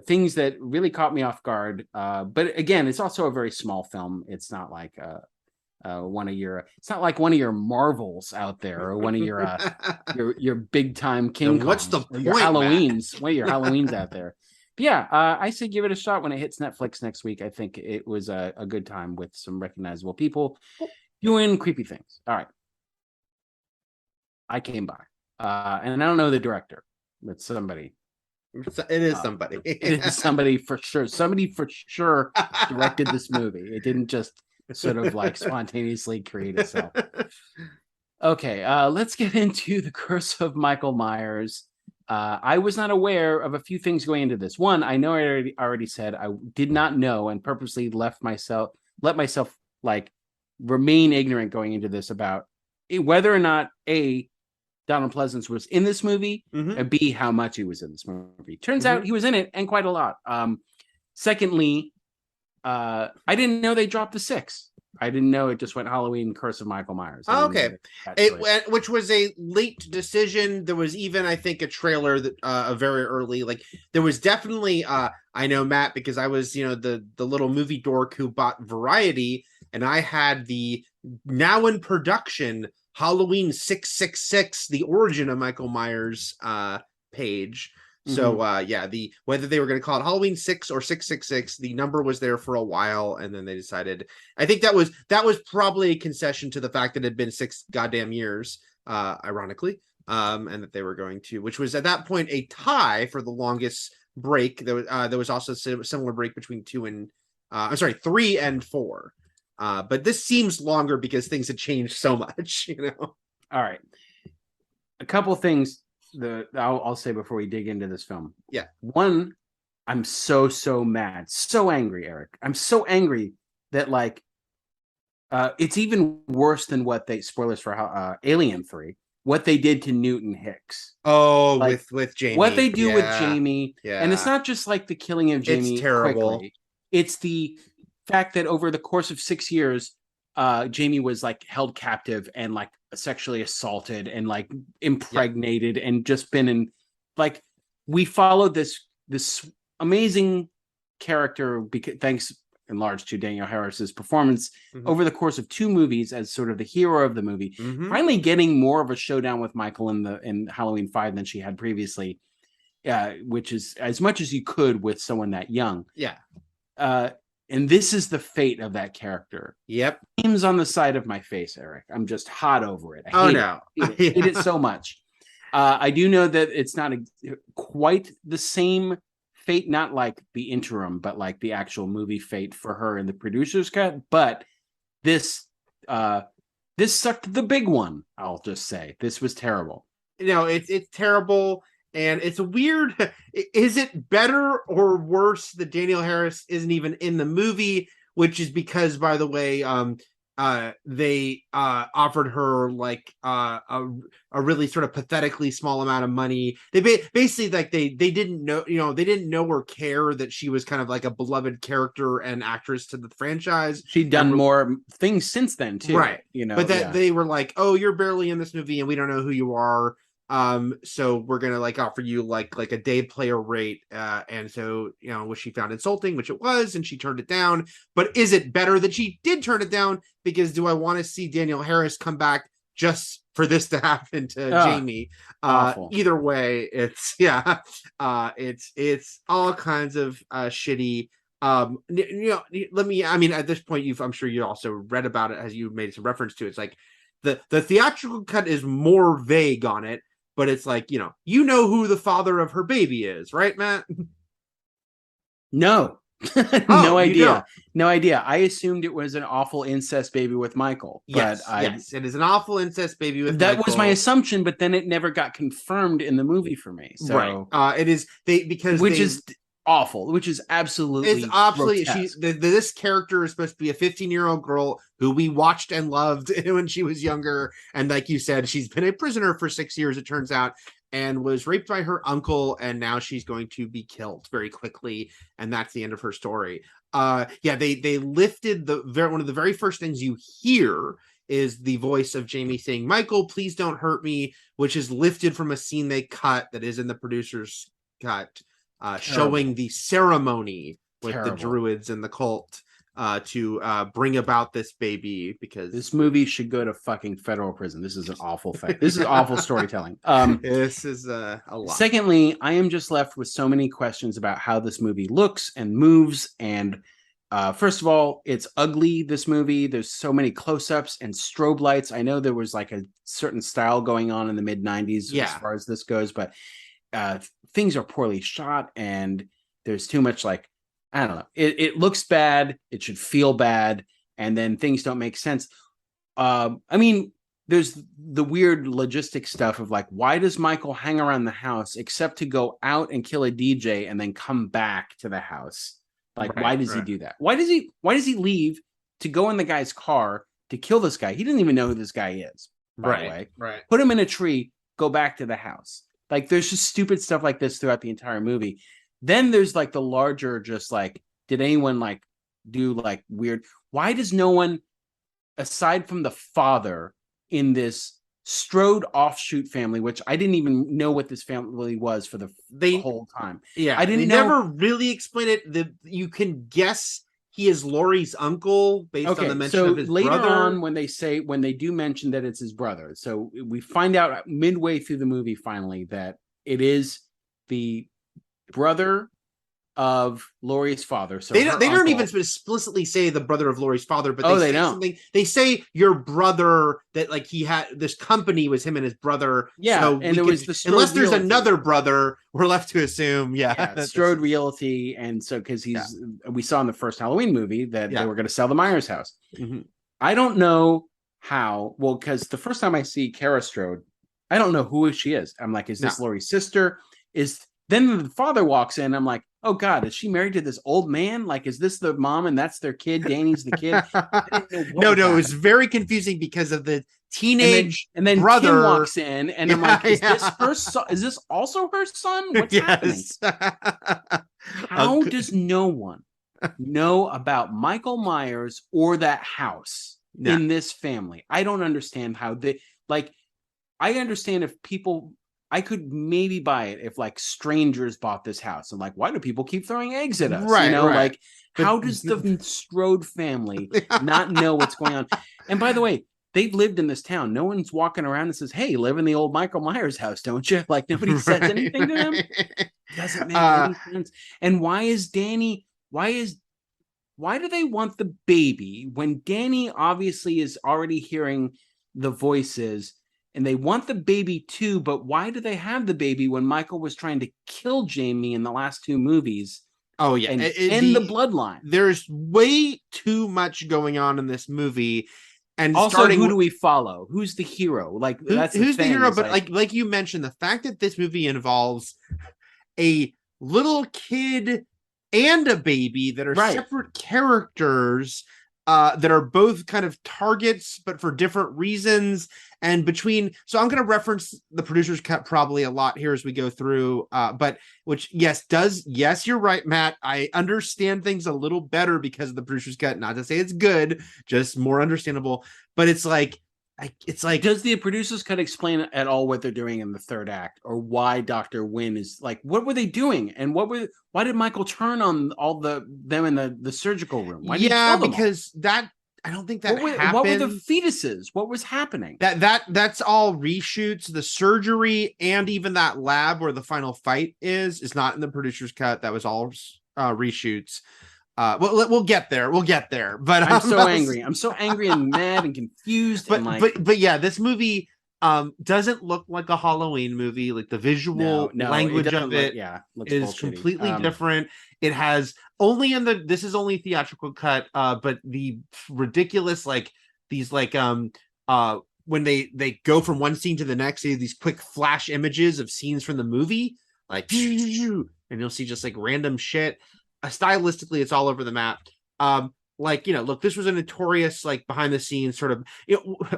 things that really caught me off guard. But again, it's also a very small film. It's not like it's not like one of your Marvels out there, or one of your big time King Kongs. What's the point, your Halloweens? One of your Halloweens out there. But yeah, I say give it a shot when it hits Netflix next week. I think it was a good time with some recognizable people doing creepy things. All right, I Came By, and I don't know the director, but somebody. It is somebody. It is somebody for sure. Somebody for sure directed this movie. It didn't just sort of like spontaneously create itself. Okay, let's get into The Curse of Michael Myers. I was not aware of a few things going into this. One, I know I already said I did not know, and purposely let myself like remain ignorant going into this about whether or not Donald Pleasance was in this movie, and B, how much he was in this movie. Turns out he was in it, and quite a lot. Secondly, I didn't know they dropped the 6. I didn't know it just went Halloween Curse of Michael Myers. Okay. Which was a late decision. There was even, I think, a trailer that very early. Like there was definitely I know Matt, because I was, the little movie dork who bought Variety, and I had the now in production Halloween 666, the origin of Michael Myers page. So whether they were going to call it Halloween 6 or 666, the number was there for a while, and then they decided. I think that was probably a concession to the fact that it had been 6 goddamn years, ironically, and that they were going to, which was at that point a tie for the longest break. There was also a similar break between 3 and 4. But this seems longer because things had changed so much, All right. A couple things I'll say before we dig into this film. Yeah. One, I'm so mad, so angry, Eric. I'm so angry that it's even worse than what spoilers for Alien 3, what they did to Newton Hicks. Oh, with Jamie. What they do with Jamie. Yeah. And it's not just like the killing of Jamie. It's terrible. Quickly. It's the fact that over the course of 6 years, Jamie was held captive and sexually assaulted and impregnated and just been in we followed this amazing character thanks in large to Danielle Harris's performance over the course of 2 movies as sort of the hero of the movie, finally getting more of a showdown with Michael in Halloween 5 than she had previously, which is as much as you could with someone that young. Yeah. And this is the fate of that character. Yep. Name's on the side of my face, Eric. I'm just hot over it. I hate it so much. I do know that it's not quite the same fate, not like the interim, but like the actual movie fate for her in the producer's cut. But this sucked the big one. I'll just say this was terrible. It's terrible. And it's weird. Is it better or worse that Danielle Harris isn't even in the movie? Which is because, by the way, they offered her a really sort of pathetically small amount of money. They basically they didn't know, they didn't know or care that she was kind of like a beloved character and actress to the franchise. She'd done more things since then too, right? But they were like, "Oh, you're barely in this movie, and we don't know who you are. So we're gonna offer you like a day player rate." And so which she found insulting, which it was, and she turned it down. But is it better that she did turn it down? Because do I want to see Danielle Harris come back just for this to happen to Jamie? Either way, it's it's all kinds of shitty. At this point, I'm sure you also read about it as you made some reference to it. It's like the theatrical cut is more vague on it. But it's who the father of her baby is, right, Matt? No. No idea. No idea. I assumed it was an awful incest baby with Michael. Yes, it is an awful incest baby with Michael. That was my assumption, but then it never got confirmed in the movie for me. So right. It is is awful, which is absolutely it's absolutely this character is supposed to be a 15-year-old girl who we watched and loved when she was younger, and like you said, she's been a prisoner for 6 years, it turns out, and was raped by her uncle, and now she's going to be killed very quickly, and that's the end of her story. They lifted one of the very first things you hear is the voice of Jamie saying, "Michael, please don't hurt me," which is lifted from a scene they cut that is in the producer's cut. Showing the ceremony with the druids and the cult to bring about this baby, because this movie should go to fucking federal prison. This is an awful fact. This is awful storytelling. This is a lot. Secondly, I am just left with so many questions about how this movie looks and moves. And first of all, it's ugly, this movie. There's so many close-ups and strobe lights. I know there was like a certain style going on in the mid-90s as far as this goes, but things are poorly shot, and there's too much I don't know. It looks bad. It should feel bad, and then things don't make sense. There's the weird logistic stuff of why does Michael hang around the house except to go out and kill a DJ and then come back to the house? Why does he do that? Why does he leave to go in the guy's car to kill this guy? He didn't even know who this guy is, by the way. Right. Put him in a tree, go back to the house. There's just stupid stuff like this throughout the entire movie. Then there's the larger, just did anyone do weird? Why does no one, aside from the father in this Strode offshoot family, which I didn't even know what this family was for the whole time. Yeah, I didn't know. Never really explain it. You can guess he is Laurie's uncle based on the mention of his later brother. On, when they do mention that it's his brother, so we find out midway through the movie finally that it is the brother of Laurie's father. So they her don't uncle- even explicitly say the brother of Laurie's father, but Oh, they they say don't. something. They say your brother, that like he had this company was him and his brother. Yeah, so and it was the unless there's Strode another brother, we're left to assume, yeah, that Strode this is- Realty, and so because we saw in the first Halloween movie that Yeah. they were going to sell the Myers house. Mhm. I don't know how. Well, because the first time I see Kara Strode, I don't know who she is. I'm like, is this Laurie's sister? Then the father walks in. I'm like, oh God, is she married to this old man? Like, is this the mom and that's their kid? Danny's the kid. No, it was very confusing because of the teenage and then brother Kim walks in, and I'm like, is this her son? Is this also her son? What's happening? How does no one know about Michael Myers or that house in this family? I don't understand how they like. I understand if people. I could maybe buy it if like strangers bought this house. I'm like, why do people keep throwing eggs at us? Right, you know, right. like how does the Strode family not know what's going on? And by the way, they've lived in this town. No one's walking around and says, hey, you live in the old Michael Myers house, don't you? Like nobody says anything to them. Doesn't make any sense. And why do they want the baby when Danny obviously is already hearing the voices? And they want the baby too, but why do they have the baby when Michael was trying to kill Jamie in the last two movies? Oh yeah, and end the bloodline. There's way too much going on in this movie, and also, who do we follow? Who's the hero? Like who's the hero? But like you mentioned, the fact that this movie involves a little kid and a baby that are separate characters. That are both kind of targets, but for different reasons. And so I'm going to reference the producer's cut probably a lot here as we go through. But yes, you're right, Matt. I understand things a little better because of the producer's cut. Not to say it's good, just more understandable. But it's like, does the producer's cut explain at all what they're doing in the third act, or why Dr. Wynn is like, what were they doing, and why did Michael turn on all them in the surgical room? Why did he kill them because all? That I don't think that happened. What were the fetuses? What was happening? That's all reshoots. The surgery and even that lab where the final fight is not in the producer's cut. That was all reshoots. We'll get there. But I'm so angry. I'm so angry and mad and confused. But yeah, this movie doesn't look like a Halloween movie. Like the visual language of it is completely different. It has this is only theatrical cut, but the ridiculous when they go from one scene to the next, they have these quick flash images of scenes from the movie, like and you'll see just like random shit. Stylistically, it's all over the map. Look, this was a notorious behind the scenes sort of,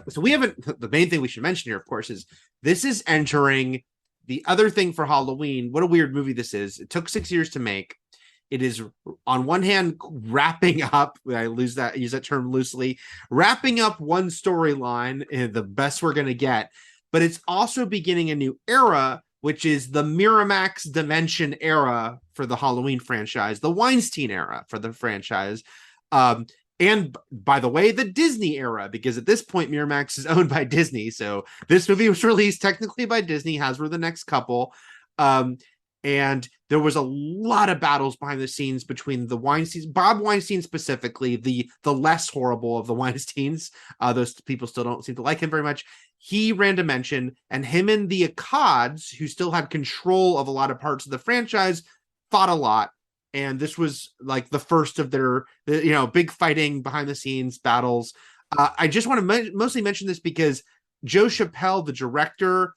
so we haven't, the main thing we should mention here, of course, is this is entering the other thing for Halloween. What a weird movie this is. It took 6 years to make. It is on one hand wrapping up, I use that term loosely, wrapping up one storyline, the best we're going to get, but it's also beginning a new era, which is the Miramax Dimension era for the Halloween franchise, the Weinstein era for the franchise. And by the way, the Disney era, because at this point, Miramax is owned by Disney. So this movie was released technically by Disney, as were the next couple. And there was a lot of battles behind the scenes between the Weinsteins, Bob Weinstein specifically, the less horrible of the Weinsteins. Those people still don't seem to like him very much. He ran Dimension, and him and the Akkads, who still had control of a lot of parts of the franchise, fought a lot. And this was like the first of their, big fighting behind the scenes battles. I just want to mostly mention this because Joe Chappelle, the director,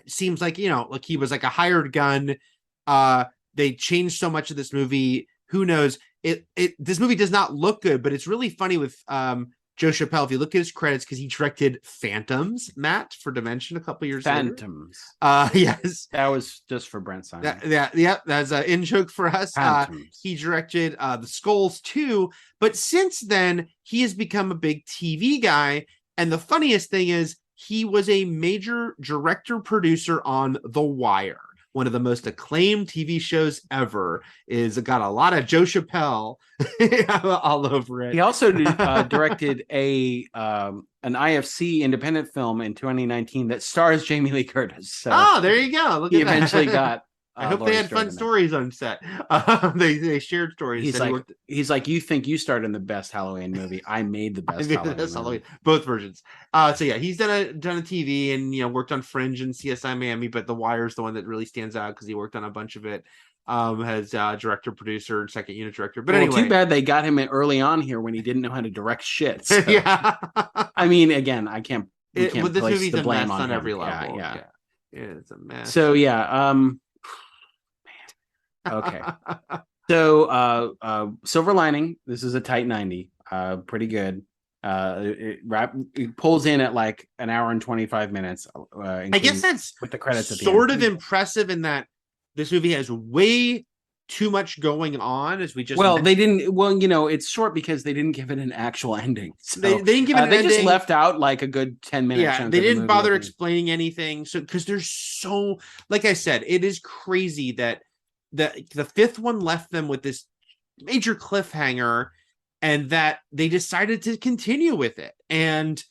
seems like, like he was like a hired gun. They changed so much of this movie. Who knows? This movie does not look good, but it's really funny with Joe Chappelle. If you look at his credits, because he directed Phantoms, Matt, for Dimension a couple years later. Phantoms. Yes. That was just for Brent Simon. Yeah. That's an in-joke for us. He directed The Skulls too. But since then, he has become a big TV guy. And the funniest thing is, he was a major director-producer on The Wire, one of the most acclaimed TV shows ever. Got a lot of Joe Chappelle all over it. He also directed an IFC independent film in 2019 that stars Jamie Lee Curtis. So there you go. He eventually got I hope Laurie they had Strode fun in that. stories on set. They shared stories. He's like, you think you starred in the best Halloween movie? I made the best Halloween movie. Both versions. So yeah, he's done a TV and worked on Fringe and CSI Miami, but The Wire's the one that really stands out because he worked on a bunch of it. As director, producer, and second unit director. But anyway, too bad they got him early on here when he didn't know how to direct shit. So. Yeah. I mean, again, I can't. But this place movie's the a blame mess on him. every level. Yeah, it's a mess. So yeah, okay. So Silver Lining. This is a tight 90. Pretty good. It pulls in at like an hour and 25 minutes. I guess that's with the credits at the sort end. of impressive in that this movie has way too much going on. As we just they didn't. Well, it's short because they didn't give it an actual ending. So, they didn't give it an ending. They just left out like a good 10 minutes. Yeah, they didn't bother explaining anything. So because there's so, like I said, it is crazy that the fifth one left them with this major cliffhanger, and that they decided to continue with it and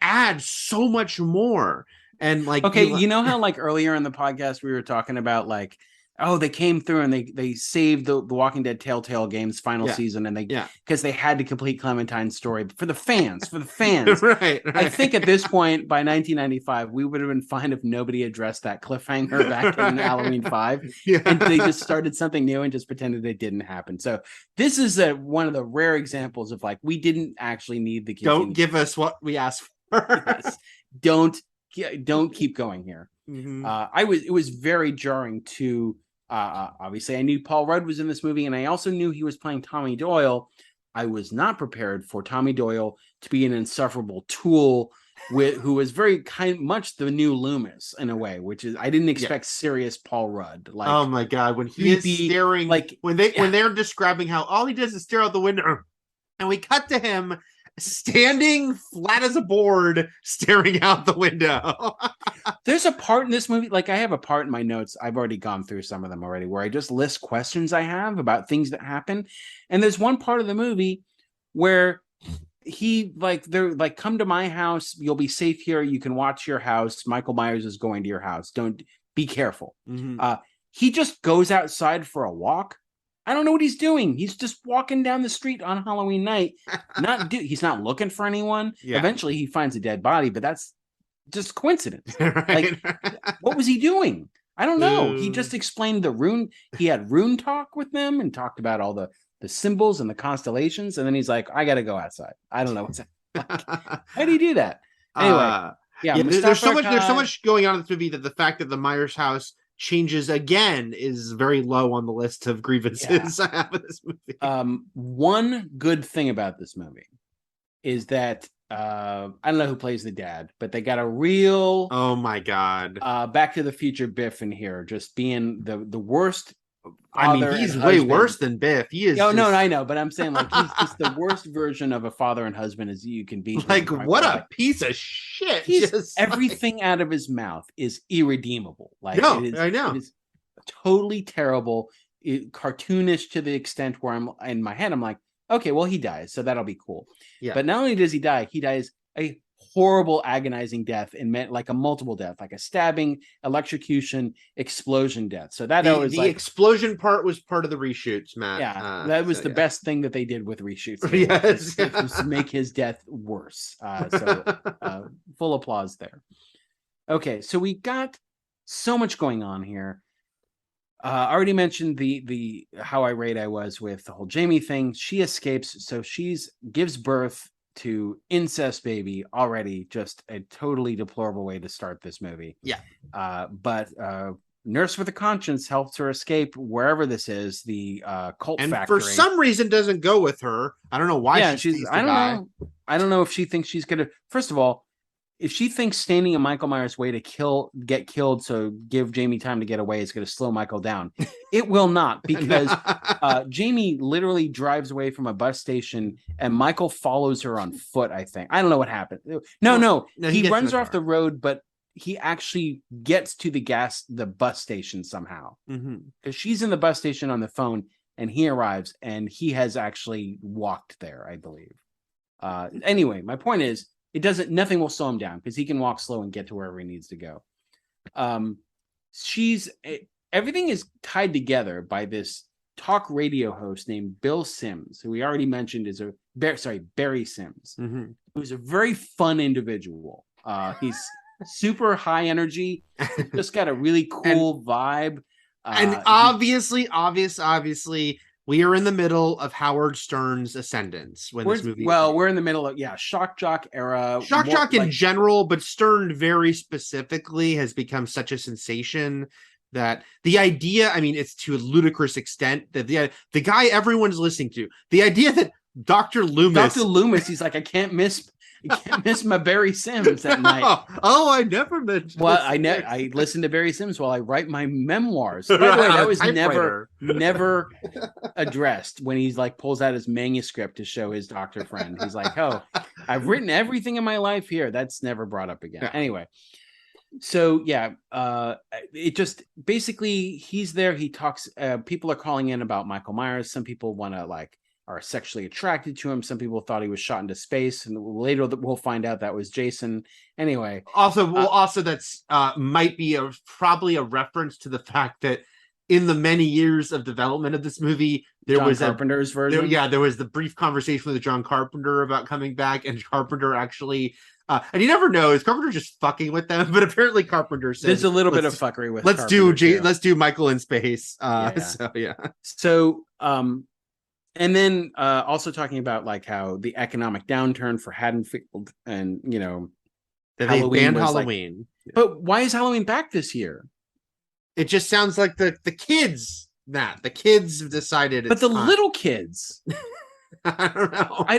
add so much more. And like, okay, you know how like earlier in the podcast we were talking about like, oh, they came through and they saved the Walking Dead Telltale Games final season, and because they had to complete Clementine's story for the fans. Right. I think at this point by 1995 we would have been fine if nobody addressed that cliffhanger back in Halloween 5, and they just started something new and just pretended it didn't happen. So this is one of the rare examples of like, we didn't actually need the don't give us what we asked for. Yes. Don't keep going here. Mm-hmm. It was very jarring to obviously I knew Paul Rudd was in this movie, and I also knew he was playing Tommy Doyle. I was not prepared for Tommy Doyle to be an insufferable tool who was very much the new Loomis in a way, which is I didn't expect serious Paul Rudd. Like, oh my god, when he is staring, like when they're describing how all he does is stare out the window, and we cut to him standing flat as a board staring out the window. There's a part in this movie, like I have a part in my notes, I've already gone through some of them already, where I just list questions I have about things that happen. And there's one part of the movie where they're like, come to my house, you'll be safe here, you can watch your house, Michael Myers is going to your house, don't be careful. Mm-hmm. He just goes outside for a walk. I don't know what he's doing. He's just walking down the street on Halloween night. He's not looking for anyone. Yeah. Eventually, he finds a dead body, but that's just coincidence. Right. Like, what was he doing? I don't know. He just explained the rune. He had rune talk with them and talked about all the symbols and the constellations. And then he's like, I got to go outside. I don't know what's like. How do you do that? Anyway, there's so much going on in this movie that the fact that the Myers house changes again is very low on the list of grievances I have in this movie. One good thing about this movie is that I don't know who plays the dad, but they got a real oh my god Back to the Future Biff in here, just being the worst. I mean, he's way worse than Biff. He is. No, I know, but I'm saying like he's just the worst version of a father and husband as you can be. Like, what a piece of shit! Everything out of his mouth is irredeemable. Like, I know. It is totally terrible, cartoonish to the extent where I'm in my head. I'm like, okay, well, he dies, so that'll be cool. Yeah. But not only does he die, he dies a horrible, agonizing death, and meant like a multiple death, like a stabbing, electrocution, explosion death. So that was the explosion part was part of the reshoots, Matt. Yeah, that was the best thing that they did with reshoots. Yes, was to make his death worse. Full applause there. Okay, so we got so much going on here. I already mentioned the how irate I was with the whole Jamie thing. She escapes, so gives birth to incest baby already. Just a totally deplorable way to start this movie. Yeah. But Nurse with a Conscience helps her escape wherever this is, the cult and factory. For some reason doesn't go with her. I don't know why. Yeah, I don't know if she thinks she's gonna. First of all, if she thinks standing in Michael Myers' way to get killed, so give Jamie time to get away, is going to slow Michael down, it will not, because Jamie literally drives away from a bus station and Michael follows her on foot, I think. I don't know what happened. No, he runs off the road, but he actually gets to the bus station somehow. Because she's in the bus station on the phone and he arrives and he has actually walked there, I believe. Anyway, my point is, nothing will slow him down because he can walk slow and get to wherever he needs to go. everything is tied together by this talk radio host named Bill Sims, who we already mentioned is Barry Sims, who's a very fun individual. He's super high energy. He's just got a really cool vibe. And obviously, we are in the middle of Howard Stern's ascendance when this movie. Well, we're in the middle of shock jock era. Shock jock in general, but Stern very specifically has become such a sensation that the idea, I mean, it's to a ludicrous extent that the guy everyone's listening to, the idea that Dr. Loomis, he's like, I can't miss my Barry Sims at night. Oh, I never mentioned. Well, I listen to Barry Sims while I write my memoirs. By the way, that was never addressed when he's like pulls out his manuscript to show his doctor friend. He's like, "Oh, I've written everything in my life here." That's never brought up again. Yeah. Anyway, so it just basically he's there. He talks. People are calling in about Michael Myers. Some people want to are sexually attracted to him. Some people thought he was shot into space, and later we'll find out that was Jason. Anyway, also that's might be probably a reference to the fact that in the many years of development of this movie, there was Carpenter's version. There was the brief conversation with John Carpenter about coming back, and Carpenter actually. And you never know, is Carpenter just fucking with them? But apparently Carpenter says there's a little bit of fuckery with. Let's do Michael in space. So. And then also talking about how the economic downturn for Haddonfield and that they banned Halloween. But why is Halloween back this year? It just sounds like the kids, Matt. The kids have decided. But little kids. I don't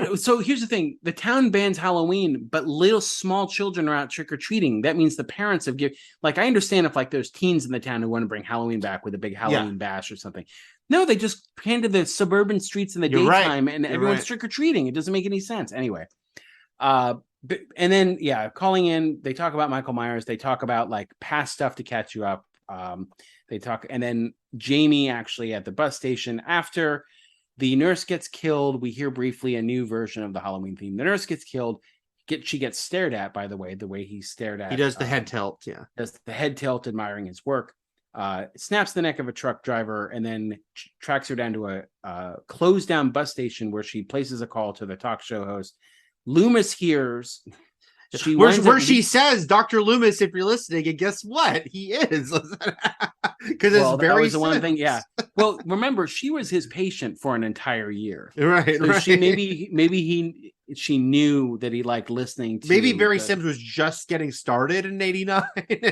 know. So here's the thing: the town bans Halloween, but little small children are out trick or treating. That means the parents have I understand if there's teens in the town who want to bring Halloween back with a big Halloween bash or something. No, they just painted the suburban streets in the daytime and everyone's trick or treating. It doesn't make any sense. Anyway, and then calling in, they talk about Michael Myers. They talk about past stuff to catch you up. And then Jamie actually at the bus station after the nurse gets killed. We hear briefly a new version of the Halloween theme. The nurse gets killed. She gets stared at, by the way he's stared at. He does the head tilt. Yeah. Does the head tilt, admiring his work. Snaps the neck of a truck driver and then tracks her down to a closed down bus station where she places a call to the talk show host. Loomis hears. She says, Dr. Loomis, if you're listening, and guess what? He is. Because it's very. That was the one thing. Yeah. Well, remember, she was his patient for an entire year. Right. So she knew that he liked listening to. Maybe Barry Sims was just getting started in '89,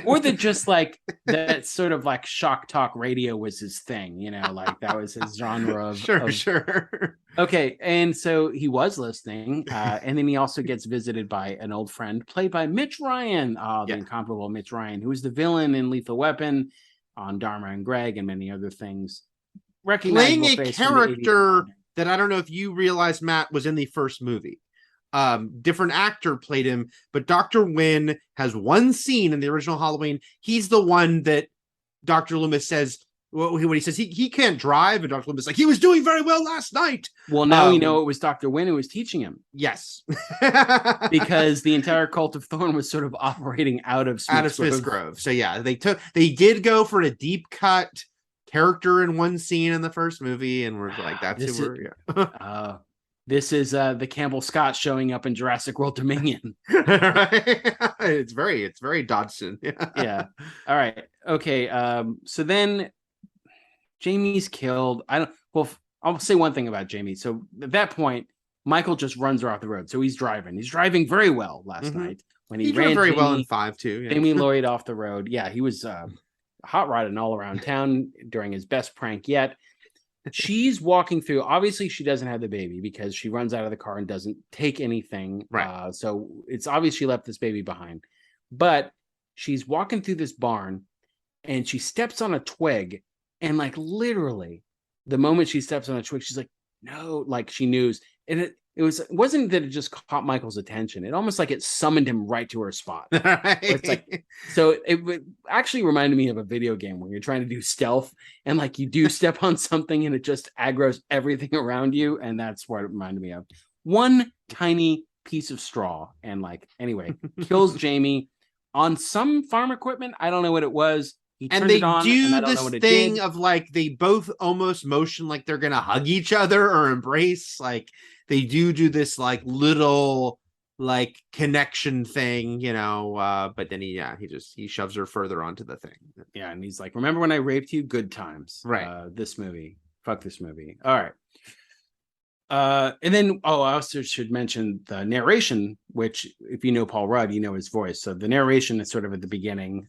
or that just that sort of shock talk radio was his thing. That was his genre of. Sure. Okay, and so he was listening, and then he also gets visited by an old friend played by Mitch Ryan, the incomparable Mitch Ryan, who was the villain in Lethal Weapon, on Dharma and Greg, and many other things. Playing a character that I don't know if you realize, Matt, was in the first movie. Different actor played him, but Dr. Wynn has one scene in the original Halloween. He's the one that Dr. Loomis says. When he says he can't drive, and Dr. Loomis is he was doing very well last night. Well, now we know it was Dr. Wynn who was teaching him. Yes, because the entire Cult of Thorn was sort of operating out of Smith's Grove. So they did go for a deep cut character in one scene in the first movie, and we're this is the Campbell Scott showing up in Jurassic World Dominion. It's very Dodson. Yeah. All right. Okay. So then Jamie's killed. I'll say one thing about Jamie. So at that point, Michael just runs her off the road. So he's driving. He's driving very well last night when he ran very well in 5 too. Yeah. Jamie Lloyd off the road. Yeah, he was hot rodding all around town during his best prank yet. She's walking through. Obviously, she doesn't have the baby because she runs out of the car and doesn't take anything. Right. So it's obvious she left this baby behind. But she's walking through this barn and she steps on a twig. And literally, the moment she steps on a twig, she's like, no, she knew. And it wasn't that it just caught Michael's attention. It almost it summoned him right to her spot. It's so it actually reminded me of a video game where you're trying to do stealth and you do step on something and it just aggroes everything around you. And that's what it reminded me of. One tiny piece of straw and anyway, kills Jamie on some farm equipment. I don't know what it was. He And turned they it on, do and I don't know this what it thing did. of like they both almost motion like they're gonna hug each other or embrace. Like they do this like little like connection thing, but then he shoves her further onto the thing. Yeah, and he's like, "Remember when I raped you? Good times." Right. This movie. Fuck this movie. All right. And then, I also should mention the narration, which, if you know Paul Rudd, you know his voice. So the narration is sort of at the beginning,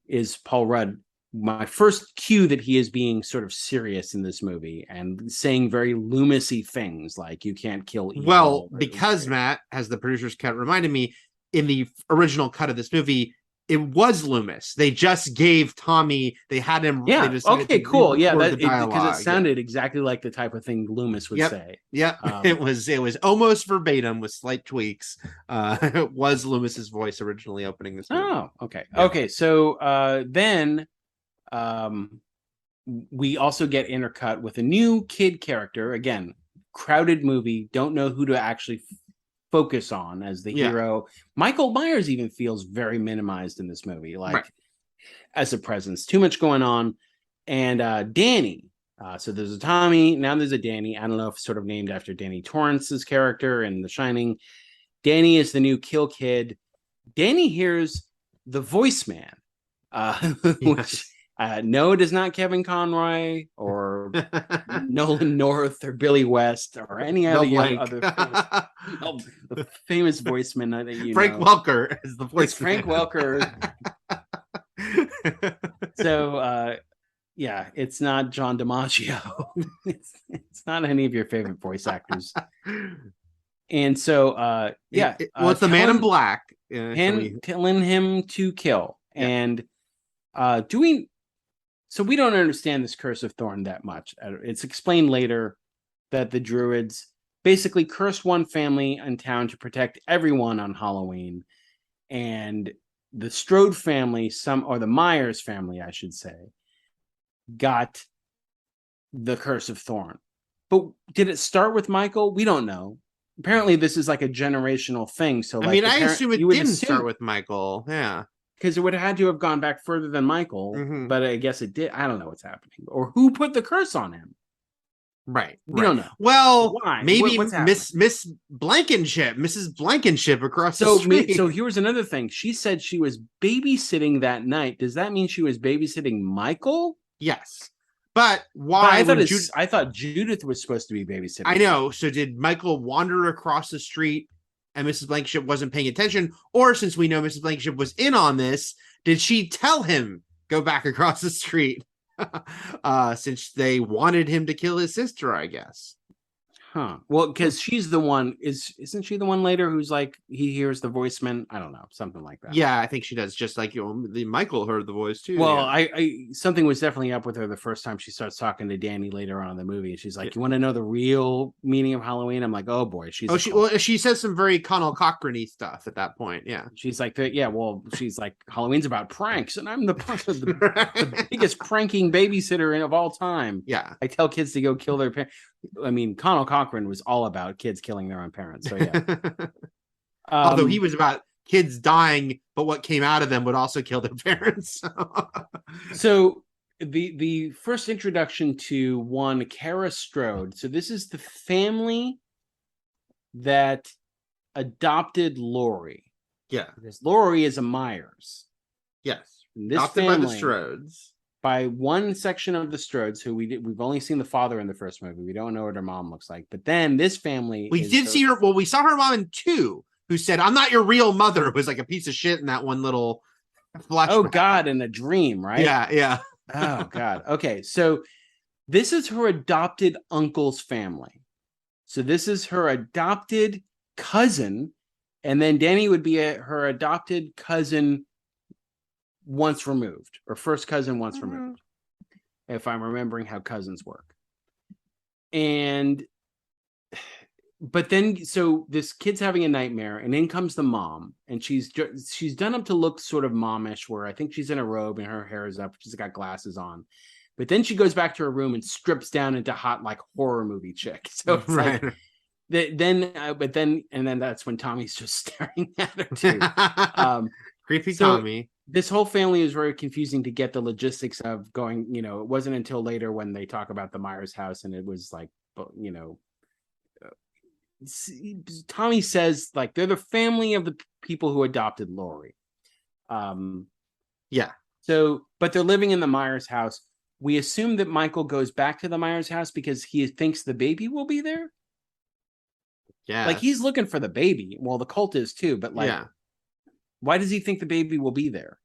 is Paul Rudd. My first cue that he is being sort of serious in this movie and saying very Loomisy things like "you can't kill evil." Well, because Matt, as the producer's cut reminded me, in the original cut of this movie, it was Loomis. They just gave Tommy. They had him. Yeah. They decided Okay. to Cool. Yeah. re-record Because it sounded exactly like the type of thing Loomis would say. Yeah. It was almost verbatim with slight tweaks. It was Loomis's voice originally opening this movie. Oh, okay. Yeah. Okay. So then we also get intercut with a new kid character. Again, crowded movie. Don't know who to actually focus on as the hero. Michael Myers even feels very minimized in this movie, like as a presence. Too much going on. And Danny. So there's a Tommy. Now there's a Danny. I don't know if sort of named after Danny Torrance's character in The Shining. Danny is the new kill kid. Danny hears the voice man, which no, it is not Kevin Conroy or Nolan North or Billy West or any other the famous voiceman that you Frank know. Welker is the voice. It's Frank Welker. So it's not John DiMaggio. it's not any of your favorite voice actors. And so it's the Man in Black. Telling him to kill. Yeah. And doing so we don't understand this Curse of Thorn that much. It's explained later that the Druids basically cursed one family in town to protect everyone on Halloween. And the Strode family, or the Myers family, I should say, got the Curse of Thorn. But did it start with Michael? We don't know. Apparently, this is like a generational thing. So, I assume it didn't start with Michael. Yeah. Because it would have had to have gone back further than Michael, but I guess it did. I don't know what's happening. Or who put the curse on him? Right. We don't know. Well, why? Maybe Miss Blankenship, Mrs. Blankenship across the street. So here's another thing. She said she was babysitting that night. Does that mean she was babysitting Michael? Yes. But why? But I thought Judith was supposed to be babysitting. I know. So did Michael wander across the street and Mrs. Blankenship wasn't paying attention? Or since we know Mrs. Blankenship was in on this, did she tell him go back across the street? Since they wanted him to kill his sister, I guess. Huh. Well, because she's the one, isn't she the one later who's like, he hears the voiceman? I don't know, something like that. Yeah, I think she does. Just like Michael heard the voice too. Well, I something was definitely up with her the first time she starts talking to Danny later on in the movie. She's like, "You want to know the real meaning of Halloween?" I'm like, "Oh boy, she says some very Connell Cochran-y stuff at that point. Yeah, she's like, she's like, Halloween's about pranks, and I'm the biggest pranking babysitter of all time. Yeah, I tell kids to go kill their parents. I mean, Connell Cochran was all about kids killing their own parents. So yeah. Although he was about kids dying, but what came out of them would also kill their parents. So the first introduction to one Kara Strode. So this is the family that adopted Laurie. Yeah, because Laurie is a Myers. Yes, this adopted by the Strodes. By one section of the Strodes, who we've only seen the father in the first movie. We don't know what her mom looks like. But then this family, we did see her. Well, we saw her mom in 2, who said, "I'm not your real mother." It was like a piece of shit in that one little flashback. Oh God, in a dream, right? Yeah. Oh God. Okay, so this is her adopted uncle's family. So this is her adopted cousin, and then Danny would be her adopted cousin once removed, or first cousin once removed, if I'm remembering how cousins work. But then, so this kid's having a nightmare, and in comes the mom, and she's done up to look sort of momish, where I think she's in a robe and her hair is up, she's got glasses on. But then she goes back to her room and strips down into hot, like, horror movie chick. So it's like, then that's when Tommy's just staring at her too. Creepy Tommy. this whole family is very confusing to get the logistics of going. It wasn't until later when they talk about the Myers house, and it was like, Tommy says like they're the family of the people who adopted Lori. Yeah. So, but they're living in the Myers house. We assume that Michael goes back to the Myers house because he thinks the baby will be there. Yeah. Like he's looking for the baby. Well, the cult is too, but like, why does he think the baby will be there?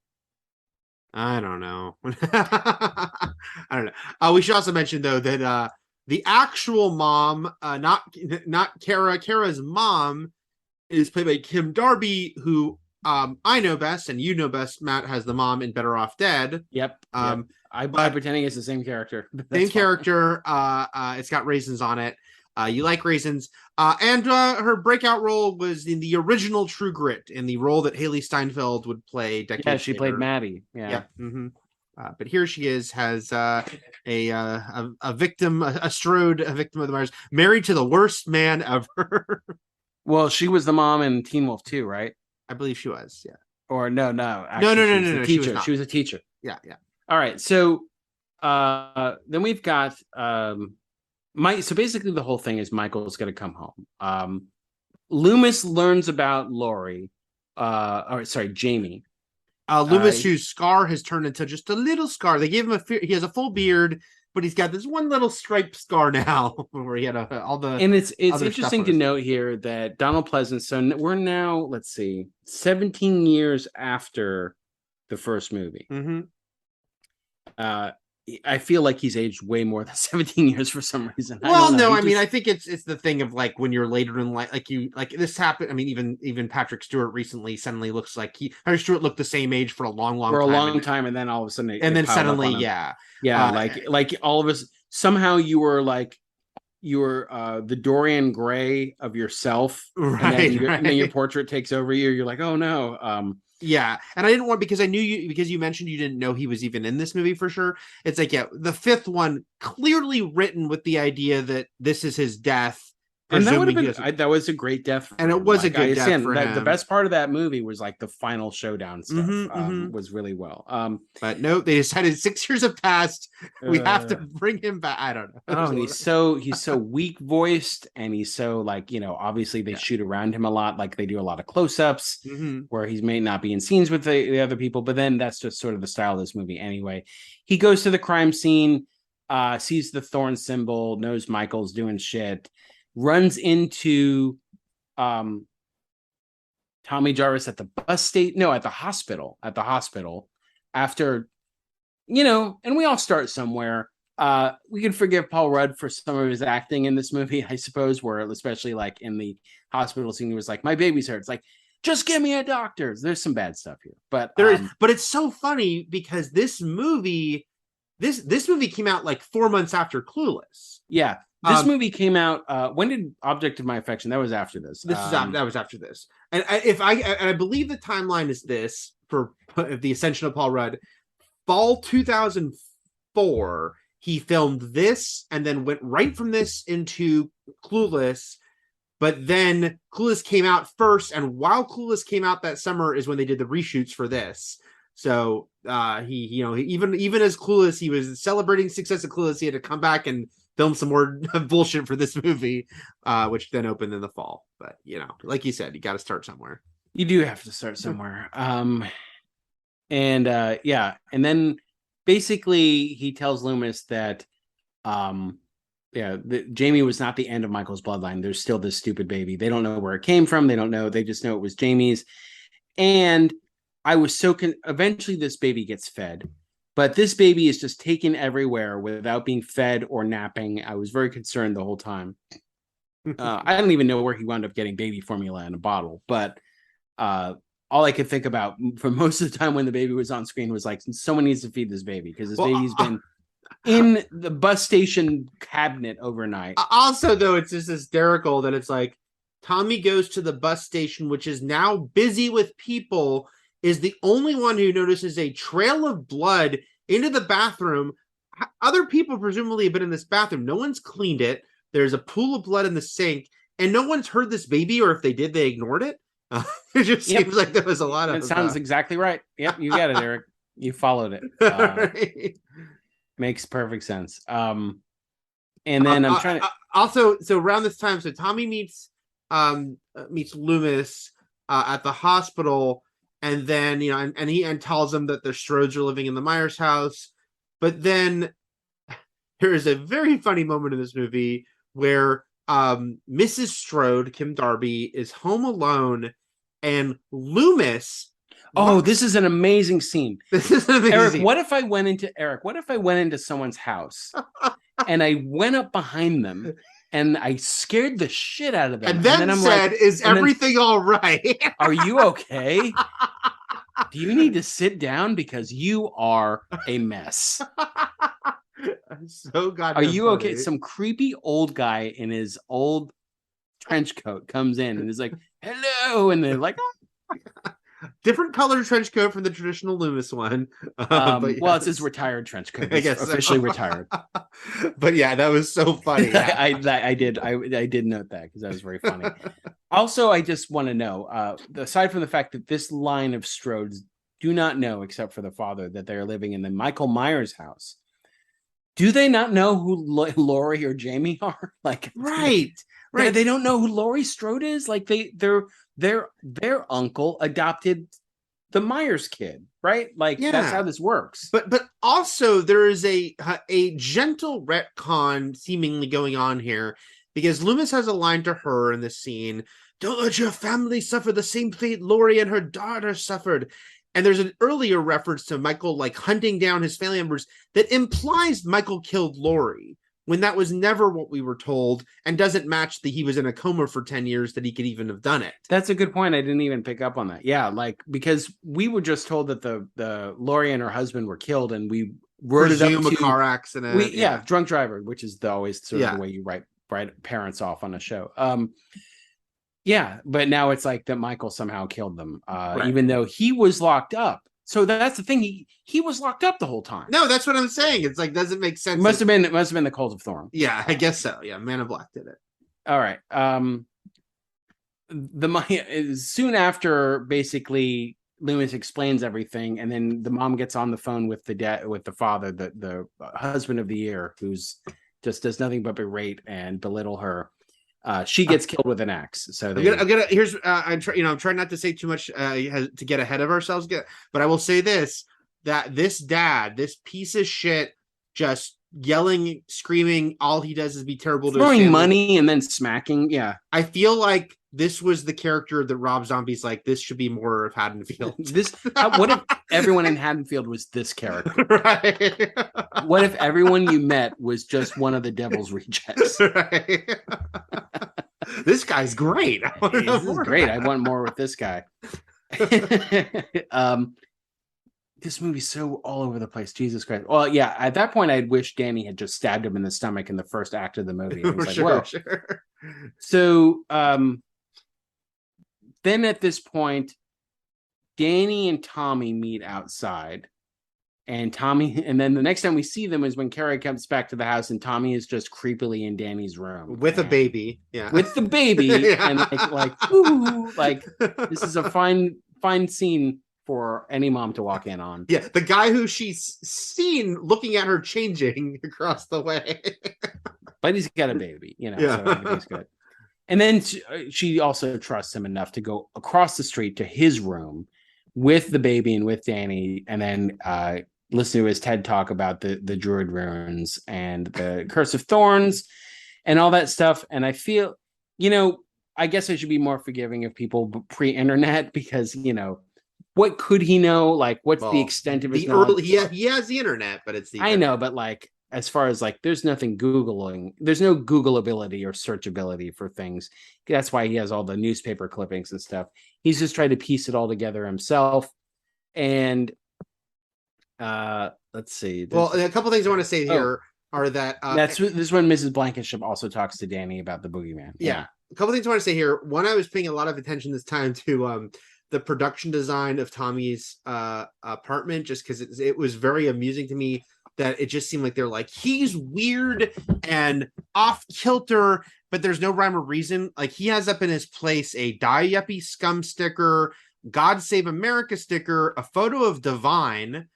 I don't know. I don't know. We should also mention though that the actual mom, not Kara, Kara's mom is played by Kim Darby, who I know best, and you know best. Matt has the mom in Better Off Dead. Yep. I'm pretending it's the same character. Same character. It's got raisins on it. You like raisins. And her breakout role was in the original True Grit, in the role that Haley Steinfeld would play decades later. Yeah, she played Maddie. Yeah. Mm-hmm. But here she has a victim, a Strode, a victim of the Myers, married to the worst man ever. Well, she was the mom in Teen Wolf 2, right? I believe she was, yeah. Or no. Actually, no. Teacher. She was a teacher. Yeah. All right. So then we've got Mike. So basically the whole thing is Michael's going to come home. Loomis learns about Lori. Jamie. Loomis, whose scar has turned into just a little scar. They gave him he has a full beard, but he's got this one little striped scar now where he had all the. And it's interesting to note here that Donald Pleasence. So we're now, let's see, 17 years after the first movie. Mm-hmm. I feel like he's aged way more than 17 years for some reason. Well, no, I mean, I think it's the thing of like when you're later in life, like this happened. I mean, even Patrick Stewart recently suddenly looks like Patrick Stewart looked the same age for a long time, and then all of a sudden, suddenly, like all of us somehow you were the Dorian Gray of yourself, right? And then your portrait takes over you. You're like, oh no. Yeah, and I didn't want, because I knew because you mentioned you didn't know he was even in this movie for sure. It's like, the fifth one clearly written with the idea that this is his death. And that would have been that was a great death, and it was a good death for him. The best part of that movie was like the final showdown stuff. Was really well. But no, they decided 6 years have passed. We have to bring him back. I don't know. Oh, he's so weak voiced, and he's so obviously they shoot around him a lot, like they do a lot of close ups where he may not be in scenes with the other people, but then that's just sort of the style of this movie anyway. He goes to the crime scene, sees the thorn symbol, knows Michael's doing shit. Runs into Tommy Jarvis at the bus station. No, at the hospital. After, and we all start somewhere. We can forgive Paul Rudd for some of his acting in this movie, I suppose, where especially like in the hospital scene, he was like, "My baby's hurt." It's like, just give me a doctor. There's some bad stuff here, but there is. But it's so funny because this movie came out like 4 months after Clueless. Yeah. This movie came out. When did Object of My Affection? That was after this. That was after this. And I believe the timeline is this for the Ascension of Paul Rudd. Fall 2004, he filmed this and then went right from this into Clueless. But then Clueless came out first, and while Clueless came out that summer is when they did the reshoots for this. So he even as Clueless, he was celebrating success of Clueless. He had to come back and film some more bullshit for this movie, which then opened in the fall. But like you said, you got to start somewhere. You do have to start somewhere. And then basically he tells Loomis that Jamie was not the end of Michael's bloodline. There's still this stupid baby. They don't know where it came from. They don't know. They just know it was Jamie's. And I was eventually this baby gets fed. But this baby is just taken everywhere without being fed or napping. I was very concerned the whole time. I don't even know where he wound up getting baby formula in a bottle. But all I could think about for most of the time when the baby was on screen was like, someone needs to feed this baby because this baby's been in the bus station cabinet overnight. Also, though, it's just hysterical that it's like Tommy goes to the bus station, which is now busy with people, is the only one who notices a trail of blood into the bathroom. Other people presumably have been in this bathroom. No one's cleaned it. There's a pool of blood in the sink, and no one's heard this baby, or if they did, they ignored it. It just Yep. seems like there was a lot of. It sounds exactly right. Yep, you got it, Eric. You followed it. Right. Makes perfect sense. And then I'm trying to also, so around this time, so Tommy meets Loomis at the hospital, and then and he tells him that the Strodes are living in the Myers house. But then there is a very funny moment in this movie where Mrs. Strode, Kim Darby, is home alone, and Loomis. this is an amazing scene. This is an amazing Eric, scene. what if I went into someone's house and I went up behind them and I scared the shit out of them? And then I'm said, like, "Is everything all right? Are you okay? Do you need to sit down because you are a mess? So goddamn Are you funny. okay?" Some creepy old guy in his old trench coat comes in and is like, "Hello," and they're like, Different color trench coat from the traditional Loomis one. well, it's his retired trench coat. I It's guess so. officially retired. But yeah, that was so funny. I did note that because that was very funny. Also, I just want to know, aside from the fact that this line of Strodes do not know, except for the father, that they are living in the Michael Myers house, do they not know who Laurie or Jamie are? Like, Right. They don't know who Laurie Strode is. Like, their uncle adopted the Myers kid, right? Like, that's how this works. But also there is a gentle retcon seemingly going on here, because Loomis has a line to her in this scene: "Don't let your family suffer the same fate Laurie and her daughter suffered." And there's an earlier reference to Michael like hunting down his family members that implies Michael killed Laurie, when that was never what we were told, and doesn't match he was in a coma for 10 years that he could even have done it. That's a good point. I didn't even pick up on that. Yeah, like, because we were just told that the Laurie and her husband were killed, and we worded up a car accident. Drunk driver, which is always sort of the way you write parents off on a show. Yeah, but now it's like that Michael somehow killed them, even though he was locked up. So that's the thing. He was locked up the whole time. No, that's what I'm saying. It's like, doesn't make sense. It must have been the Cult of Thorn. Yeah, I guess so. Yeah, Man of Black did it. All right. Soon after, basically, Loomis explains everything, and then the mom gets on the phone with the father, the husband of the year, who's just does nothing but berate and belittle her. She gets killed with an axe. So I'm trying not to say too much to get ahead of ourselves, but I will say this: that this dad, this piece of shit, just yelling, screaming, all he does is be terrible to throwing money and then smacking. Yeah, I feel like this was the character that Rob Zombie's like, this should be more of Haddonfield. What if everyone in Haddonfield was this character? Right. What if everyone you met was just one of the devil's rejects? Right. This guy's great. This is great. I want more with this guy. This movie's so all over the place. Jesus Christ. Well, yeah, at that point, I'd wish Danny had just stabbed him in the stomach in the first act of the movie. It was like, whoa. Sure. So then at this point, Danny and Tommy meet outside. And then the next time we see them is when Carrie comes back to the house, and Tommy is just creepily in Danny's room with a baby. Yeah, with the baby, yeah. And ooh, like this is a fine scene for any mom to walk in on. Yeah, the guy who she's seen looking at her changing across the way, but he's got a baby, Yeah. So everything's good. And then she also trusts him enough to go across the street to his room with the baby and with Danny, and then listen to his TED talk about the Druid runes and the Curse of Thorns and all that stuff. And I feel, I guess I should be more forgiving of people pre-internet, because, what could he know? Like, what's the extent of his knowledge? He has the internet, but it's the internet. I know, but like, as far as like, there's no Googleability or searchability for things. That's why he has all the newspaper clippings and stuff. He's just trying to piece it all together himself. And let's see. Well, a couple things I want to say here are that this is when Mrs. Blankenship also talks to Danny about the boogeyman. Yeah. A couple things I want to say here. One, I was paying a lot of attention this time to the production design of Tommy's apartment, just because it was very amusing to me that it just seemed like they're like, he's weird and off kilter but there's no rhyme or reason. Like, he has up in his place a Die Yuppie Scum sticker, God Save America sticker, a photo of Divine,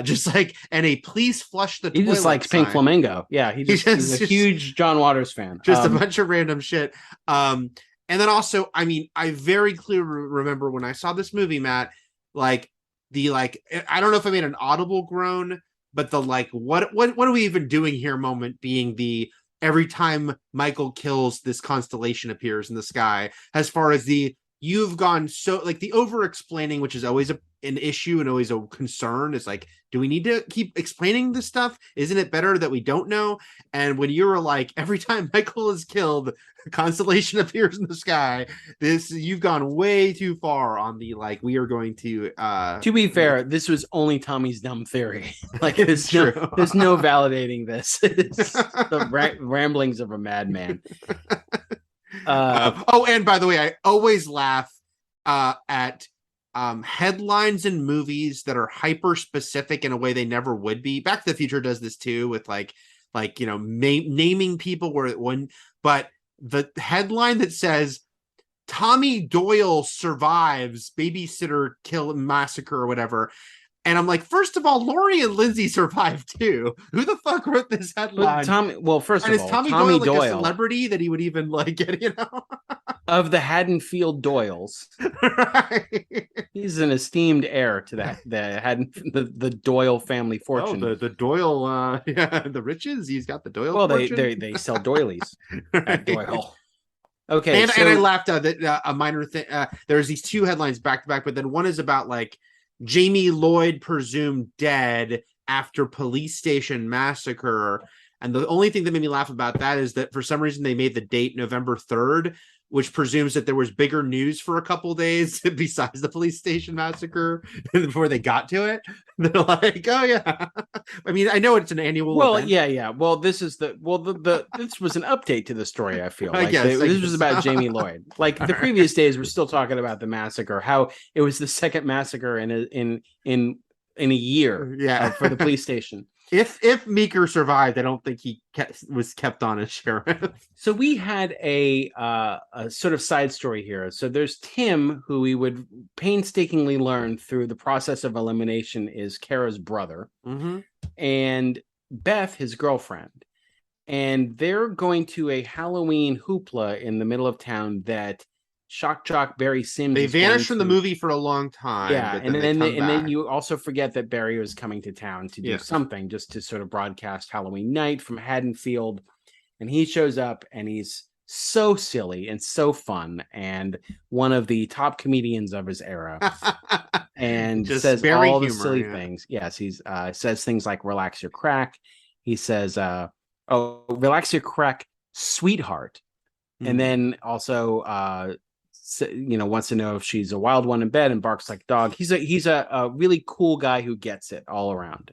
just like, and a please flush the toilet. He just likes Pink sign. Flamingo. Yeah, he's a huge John Waters fan. Just a bunch of random shit. And then also, I mean, I very clearly remember when I saw this movie, Matt, like I don't know if I made an audible groan, but the like, what are we even doing here moment being the every time Michael kills, this constellation appears in the sky, as far as the you've gone so like the over explaining, which is always an issue and always a concern. It's like, do we need to keep explaining this stuff? Isn't it better that we don't know? And when you were like, every time Michael is killed, a constellation appears in the sky, you've gone way too far on the like, we are going to be fair, this was only Tommy's dumb theory. Like, there's no validating this. It's the ramblings of a madman. And by the way, I always laugh at headlines in movies that are hyper specific in a way they never would be. Back to the Future does this too, with like naming people but the headline that says Tommy Doyle survives babysitter kill massacre or whatever. And I'm like, first of all, Lori and Lindsay survived too. Who the fuck wrote this headline? First of all, Tommy Doyle like a celebrity that he would even like get, of the Haddonfield Doyles. Right. He's an esteemed heir to the Doyle family fortune. Oh, the Doyle, the riches. He's got the Doyle. Well, fortune. they sell doilies at Doyle. Okay, and I laughed that a minor thing. There's these two headlines back to back, but then one is about like Jamie Lloyd presumed dead after police station massacre. And the only thing that made me laugh about that is that for some reason they made the date November 3rd, which presumes that there was bigger news for a couple days besides the police station massacre before they got to it. They're like, oh yeah. I mean, I know it's an annual event. Yeah. Well, this is this was an update to the story, I feel. Like this was about Jamie Lloyd. Like the previous days we're still talking about the massacre, how it was the second massacre in a year for the police station. If Meeker survived, I don't think he was kept on as sheriff. So we had a sort of side story here. So there's Tim, who we would painstakingly learn through the process of elimination is Kara's brother, and Beth, his girlfriend. And they're going to a Halloween hoopla in the middle of town that Shock Jock Barry Sims. They vanished from the movie for a long time. Yeah, and then you also forget that Barry was coming to town to do something, just to sort of broadcast Halloween night from Haddonfield. And he shows up and he's so silly and so fun and one of the top comedians of his era. And just says all the silly things. Yes, he's says things like relax your crack. He says, relax your crack, sweetheart. And then also wants to know if she's a wild one in bed and barks like a dog. He's a really cool guy who gets it all around.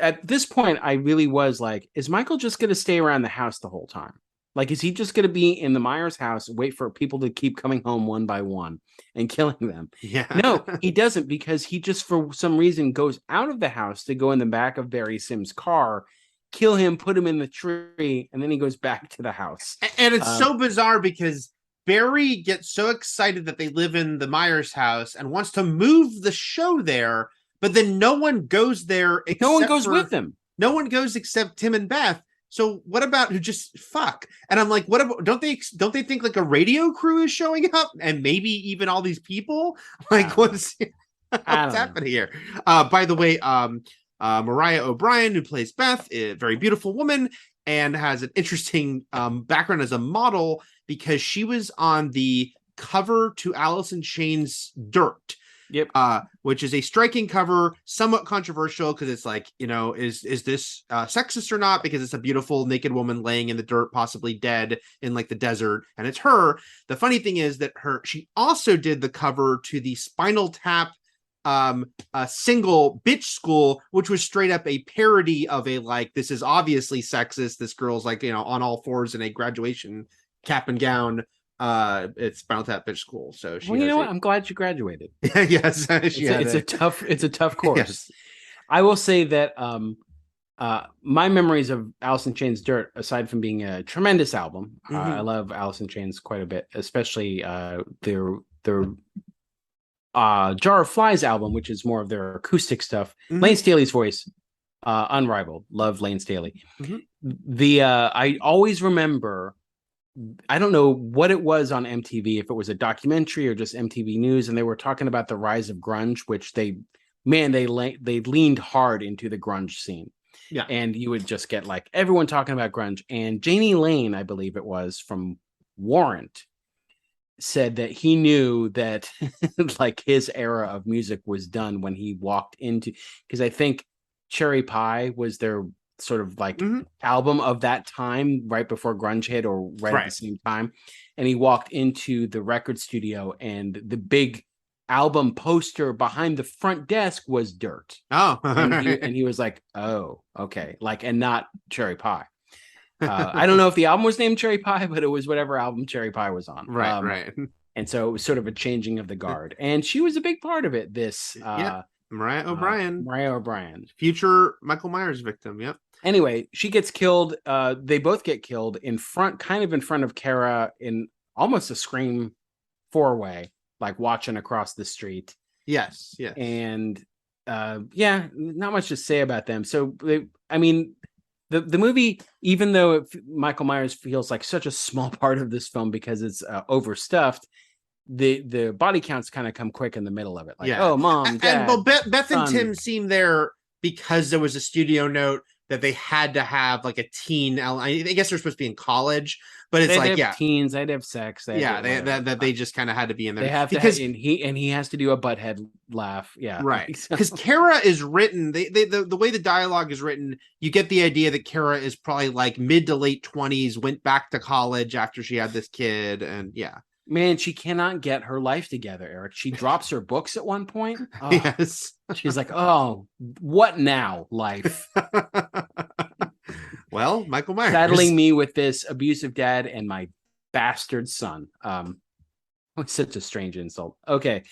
At this point, I really was like, is Michael just going to stay around the house the whole time? Like, is he just going to be in the Myers house, wait for people to keep coming home one by one and killing them? Yeah. No, he doesn't, because he just, for some reason, goes out of the house to go in the back of Barry Sims' car, kill him, put him in the tree, and then he goes back to the house. And it's so bizarre because Barry gets so excited that they live in the Myers house and wants to move the show there, but then no one goes there. No one goes with him. No one goes except Tim and Beth. So what about who just fuck? And I'm like, what about, don't they think like a radio crew is showing up and maybe even all these people? Like, what's happening here? By the way, Mariah O'Brien, who plays Beth, a very beautiful woman and has an interesting background as a model because she was on the cover to Alice in Chains' Dirt. Yep. Which is a striking cover, somewhat controversial because it's like, is this sexist or not? Because it's a beautiful naked woman laying in the dirt, possibly dead in like the desert, and it's her. The funny thing is that she also did the cover to the Spinal Tap a single Bitch School, which was straight up a parody of a like, this is obviously sexist, this girl's like on all fours in a graduation cap and gown. It's Spinal Tap Bitch School. So she what? I'm glad you graduated. Yes, it's a tough course. Yes. I will say that My memories of Alice in Chains Dirt, aside from being a tremendous album, I love Alice in Chains quite a bit, especially their Jar of Flies album, which is more of their acoustic stuff. Lane Staley's voice, unrivaled. Love Lane Staley. I always remember, I don't know what it was on MTV, if it was a documentary or just MTV News, and they were talking about the rise of grunge, which they leaned hard into the grunge scene. Yeah. And you would just get like everyone talking about grunge. And Janie Lane, I believe it was, from Warrant, said that he knew that like his era of music was done when he walked into, because I think Cherry Pie was their sort of like album of that time, right before grunge hit, or right at the same time. And he walked into the record studio, and the big album poster behind the front desk was Dirt. Oh, and he was like, oh, okay, like, and not Cherry Pie. I don't know if the album was named Cherry Pie, but it was whatever album Cherry Pie was on. Right. And so it was sort of a changing of the guard, and she was a big part of it. Mariah O'Brien, future Michael Myers victim. Yep. Anyway, she gets killed. They both get killed kind of in front of Kara, in almost a Scream 4-way, like watching across the street. Yes. And not much to say about them. So the movie, even though Michael Myers feels like such a small part of this film because it's overstuffed, the body counts kind of come quick in the middle of it. Like, oh, mom, dad, and Beth and son. Tim seem there because there was a studio note that they had to have like a teen. I guess they're supposed to be in college, but it's they'd have teens, they'd have sex. They just kind of had to be in there. They have because and he has to do a butthead laugh. Yeah, right. Because Kara is written. The way the dialogue is written, you get the idea that Kara is probably like mid to late 20s, went back to college after she had this kid, and Man, she cannot get her life together, Eric. She drops her books at one point. Oh, yes. She's like, oh, what now, life? Well, Michael Myers. Saddling me with this abusive dad and my bastard son. It's such a strange insult. Okay.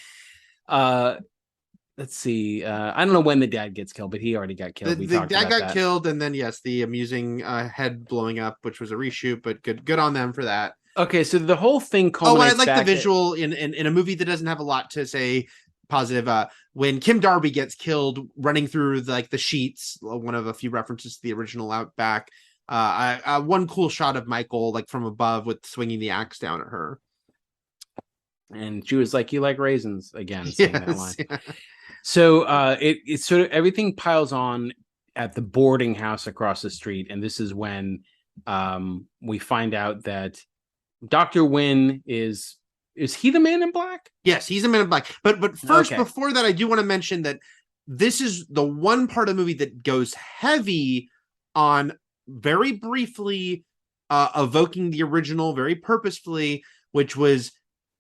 Let's see. I don't know when the dad gets killed, but he already got killed. The dad got killed, and then, yes, the amusing head blowing up, which was a reshoot, but good on them for that. Okay, so the whole thing culminates. I like the visual in a movie that doesn't have a lot to say positive. When Kim Darby gets killed running through the sheets, one of a few references to the original Outback. One cool shot of Michael like from above with swinging the axe down at her. And she was like, "You like raisins?" Again, saying that line. Yeah. So it's sort of everything piles on at the boarding house across the street, and this is when we find out that Dr. Wynn is he the Man in Black? Yes, he's the Man in Black. But first, before that, I do want to mention that this is the one part of the movie that goes heavy on very briefly evoking the original very purposefully, which was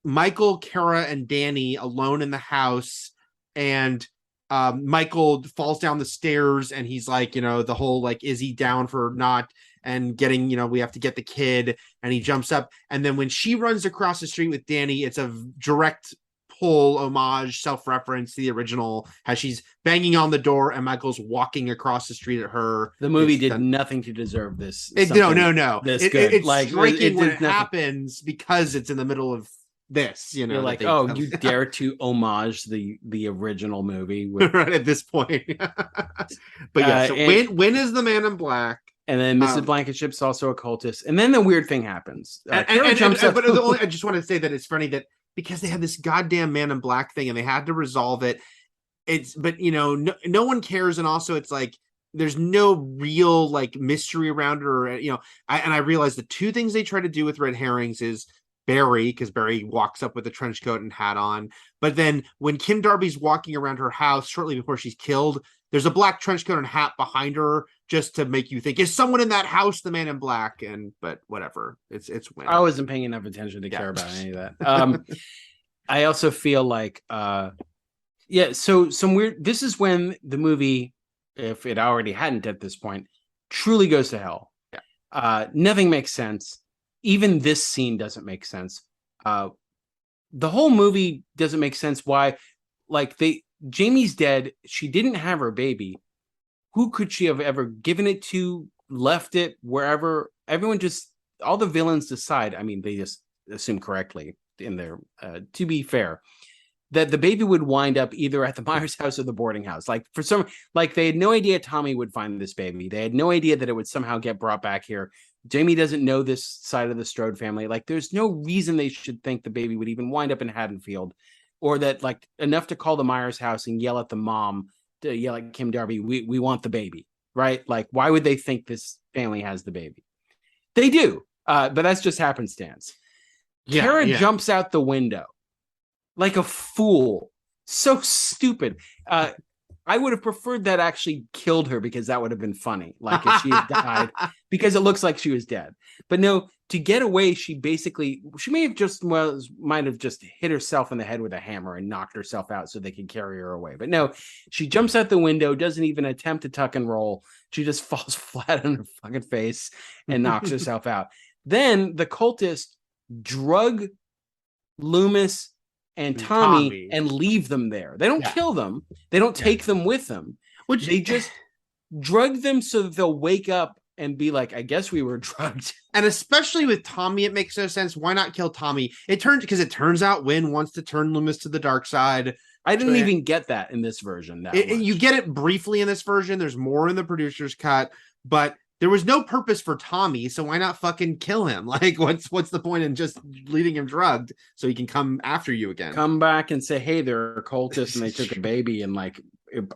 Michael, Kara, and Danny alone in the house, and Michael falls down the stairs, and he's like, the whole like, is he down for not? And getting, we have to get the kid, and he jumps up. And then when she runs across the street with Danny, it's a direct pull, homage, self-reference to the original, as she's banging on the door and Michael's walking across the street at her. The movie did nothing to deserve this. No. This good. It's like striking when it happens because it's in the middle of this, You're like, you dare to homage the original movie right at this point. But yeah, so when is the Man in Black? And then Mrs. Blankenship's also a cultist. And then the weird thing happens. Jumps up. But I just want to say that it's funny that because they had this goddamn Man in Black thing and they had to resolve it. But no one cares. And also it's like, there's no real like mystery around it, or, I realized the two things they try to do with red herrings is Barry, because Barry walks up with a trench coat and hat on. But then when Kim Darby's walking around her house shortly before she's killed, there's a black trench coat and hat behind her just to make you think, is someone in that house the Man in Black? But whatever, it's when I wasn't paying enough attention to care about any of that. I also feel like so some weird. This is when the movie, if it already hadn't at this point, truly goes to hell. Nothing makes sense. Even this scene doesn't make sense. The whole movie doesn't make sense. Why? Like Jamie's dead. She didn't have her baby. who could she have ever given it to, left it wherever? Everyone just, all the villains decide. I mean, they just assume correctly in their, to be fair, that the baby would wind up either at the Myers house or the boarding house. Like they had no idea Tommy would find this baby. They had no idea that it would somehow get brought back here. Jamie doesn't know this side of the Strode family. Like, there's no reason they should think the baby would even wind up in Haddonfield, or that, like, enough to call the Myers house and yell at the mom, to yell at Kim Darby, we want the baby, right? Like, why would they think this family has the baby? They do, but that's just happenstance. Kara jumps out the window like a fool. So stupid. I would have preferred that actually killed her, because that would have been funny. Like, if she had died, because it looks like she was dead. But no, to get away, she might have just hit herself in the head with a hammer and knocked herself out so they could carry her away. But no, she jumps out the window, doesn't even attempt to tuck and roll. She just falls flat on her fucking face and knocks herself out. Then the cultists drug Loomis and Tommy and leave them there. They don't kill them. They don't take them with them. Which they just drug them so that they'll wake up and be like, I guess we were drugged. And especially with Tommy, it makes no sense. Why not kill Tommy? It turns out Wynn wants to turn Loomis to the dark side. I didn't even get that in this version. You get it briefly in this version. There's more in the producer's cut, but there was no purpose for Tommy, so why not fucking kill him? Like, what's the point in just leaving him drugged so he can come after you again? Come back and say, hey, they're cultists and they took a baby, and like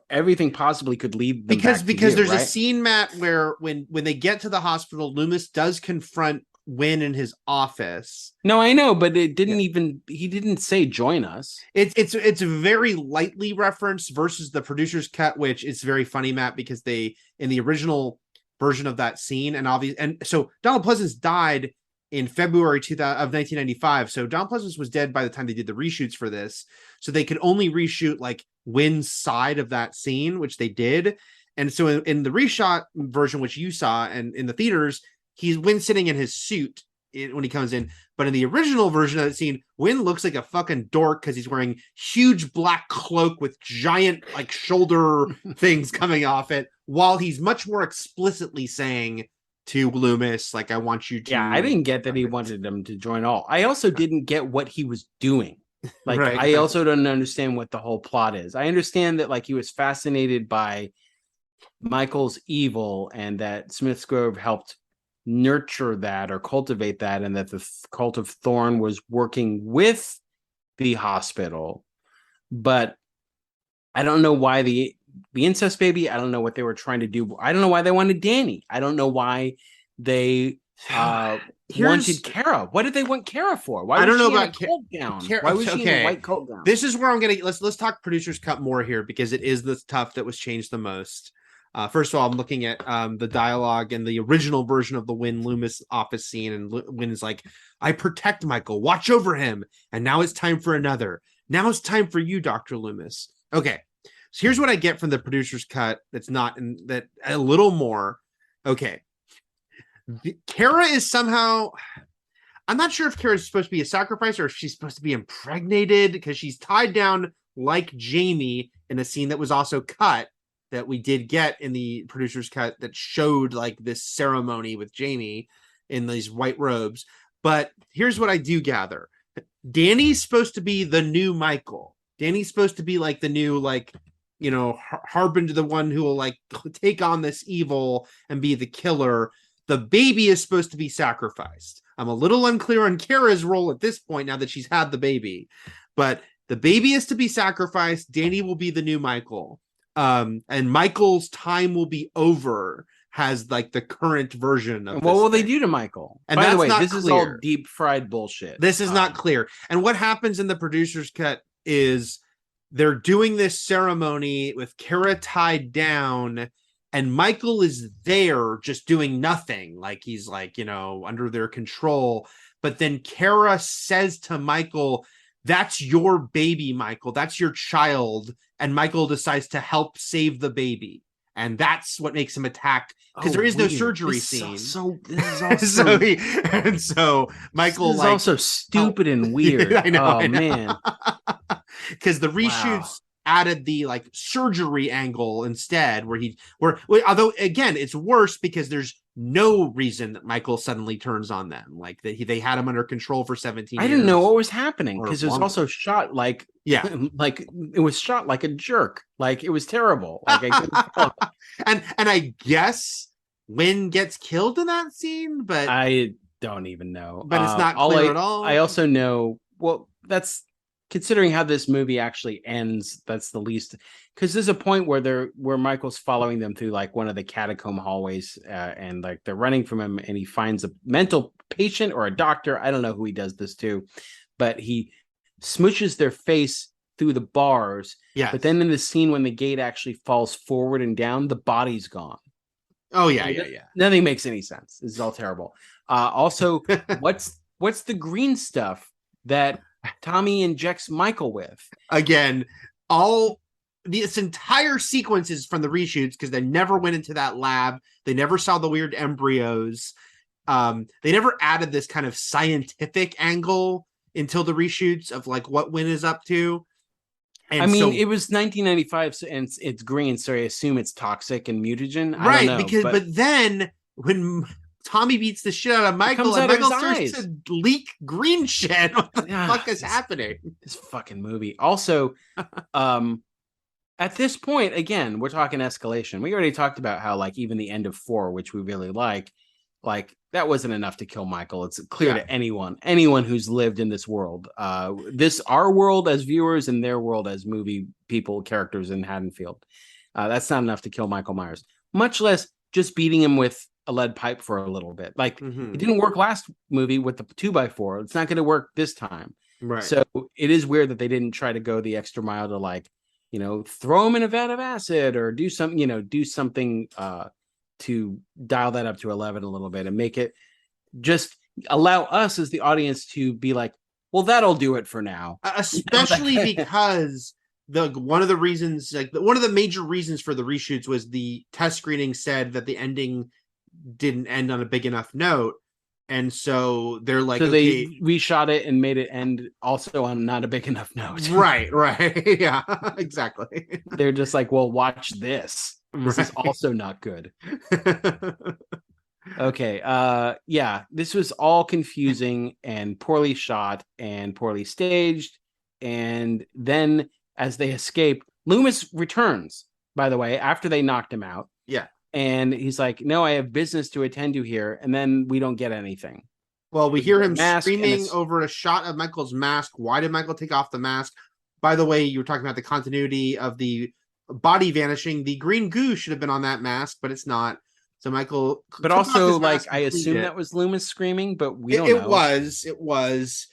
everything possibly could lead them because there's right? a scene, Matt, where when they get to the hospital, Loomis does confront Wynn in his office. No, I know, but it didn't he didn't say join us. It's very lightly referenced versus the producer's cut, which is very funny, Matt, because they, in the original version of that scene, and so Donald Pleasance died in February of 1995. So Donald Pleasance was dead by the time they did the reshoots for this. So they could only reshoot like Wynn's side of that scene, which they did. And so in the reshot version, which you saw and in the theaters, he's Wynn sitting in his suit when he comes in. But in the original version of that scene, Wynn looks like a fucking dork because he's wearing huge black cloak with giant like shoulder things coming off it, while he's much more explicitly saying to Loomis, like, I want you to. Yeah, I didn't get that he wanted them to join all. I also didn't get what he was doing. Like, right. I also don't understand what the whole plot is. I understand that, like, he was fascinated by Michael's evil and that Smith's Grove helped nurture that or cultivate that, and that the cult of Thorn was working with the hospital. But I don't know why the incest baby, I don't know what they were trying to do. I don't know why they wanted Danny. I don't know why they wanted Kara. What did they want Kara for? Why? I don't know about coat gown. Why was she in a white coat gown? This is where I'm gonna let's talk producer's cut more here, because it is the stuff that was changed the most. First of all, I'm looking at the dialogue in the original version of the Wynn Loomis office scene, and Wynn is like, I protect Michael, watch over him, and now it's time for another. Now it's time for you, Dr. Loomis. Okay, so here's what I get from the producer's cut that's not in that a little more. Okay. Kara is somehow, I'm not sure if Kara is supposed to be a sacrifice or if she's supposed to be impregnated, because she's tied down like Jamie in a scene that was also cut, that we did get in the producer's cut, that showed like this ceremony with Jamie in these white robes. But here's what I do gather. Danny's supposed to be the new Michael. Danny's supposed to be like the new, like, you know, harbinger, the one who will like take on this evil and be the killer. The baby is supposed to be sacrificed. I'm a little unclear on Kara's role at this point now that she's had the baby, but the baby is to be sacrificed. Danny will be the new Michael. And Michael's time will be over, has like the current version of what will they do to Michael? And by the way, this is all deep fried bullshit. This is not clear. And what happens in the producer's cut is they're doing this ceremony with Kara tied down, and Michael is there just doing nothing. Like he's like, you know, under their control. But then Kara says to Michael, that's your baby, Michael. That's your child. And Michael decides to help save the baby. And that's what makes him attack, because there is no surgery scene. This is also so Michael is also stupid and weird. I know. Man. Because the reshoots added the like surgery angle instead, where although again it's worse because there's no reason that Michael suddenly turns on them. Like they had him under control for 17 years. I didn't know what was happening because it was longer. also shot like like it was shot like a jerk. Like it was terrible. Like I couldn't follow. and I guess Wynn gets killed in that scene, but I don't even know. But it's not clear at all. I also know. Well, that's considering how this movie actually ends. That's the least, because there's a point where Michael's following them through like one of the catacomb hallways, and like they're running from him, and he finds a mental patient or a doctor. I don't know who he does this to, but he smooshes their face through the bars. Yeah. But then in the scene when the gate actually falls forward and down, the body's gone. Oh yeah. Nothing makes any sense. This is all terrible. Also, what's the green stuff that Tommy injects Michael with? Again, this entire sequence is from the reshoots because they never went into that lab. They never saw the weird embryos. They never added this kind of scientific angle until the reshoots of like what Wynn is up to. And I mean, it was 1995, and it's green, so I assume it's toxic and mutagen. I don't know, but then when Tommy beats the shit out of Michael, and Michael starts to leak green shit. What the fuck is happening? This fucking movie. Also, at this point, again, we're talking escalation. We already talked about how, like, even the end of 4, which we really like that wasn't enough to kill Michael. It's clear to anyone who's lived in this world, our world as viewers and their world as movie people, characters in Haddonfield. That's not enough to kill Michael Myers, much less just beating him with a lead pipe for a little bit. Like it didn't work last movie with the 2x4. It's not going to work this time. Right. So it is weird that they didn't try to go the extra mile to, like, throw him in a vat of acid or do something, to dial that up to 11 a little bit and make it just allow us as the audience to be like, well, that'll do it for now. Especially because one of the major reasons for the reshoots was the test screening said that the ending didn't end on a big enough note. And so they're like, so they reshot it and made it end also on not a big enough note. Right. Yeah, exactly. They're just like, well, watch this. This is also not good. Okay. Yeah, this was all confusing and poorly shot and poorly staged. And then as they escape, Loomis returns, by the way, after they knocked him out. Yeah. And he's like, no, I have business to attend to here. And then we don't get anything. Well, we hear him screaming over a shot of Michael's mask. Why did Michael take off the mask? By the way, you were talking about the continuity of the body vanishing. The green goo should have been on that mask, but it's not. So Michael, but also, like, I assume that was Loomis screaming, but we don't know. It was.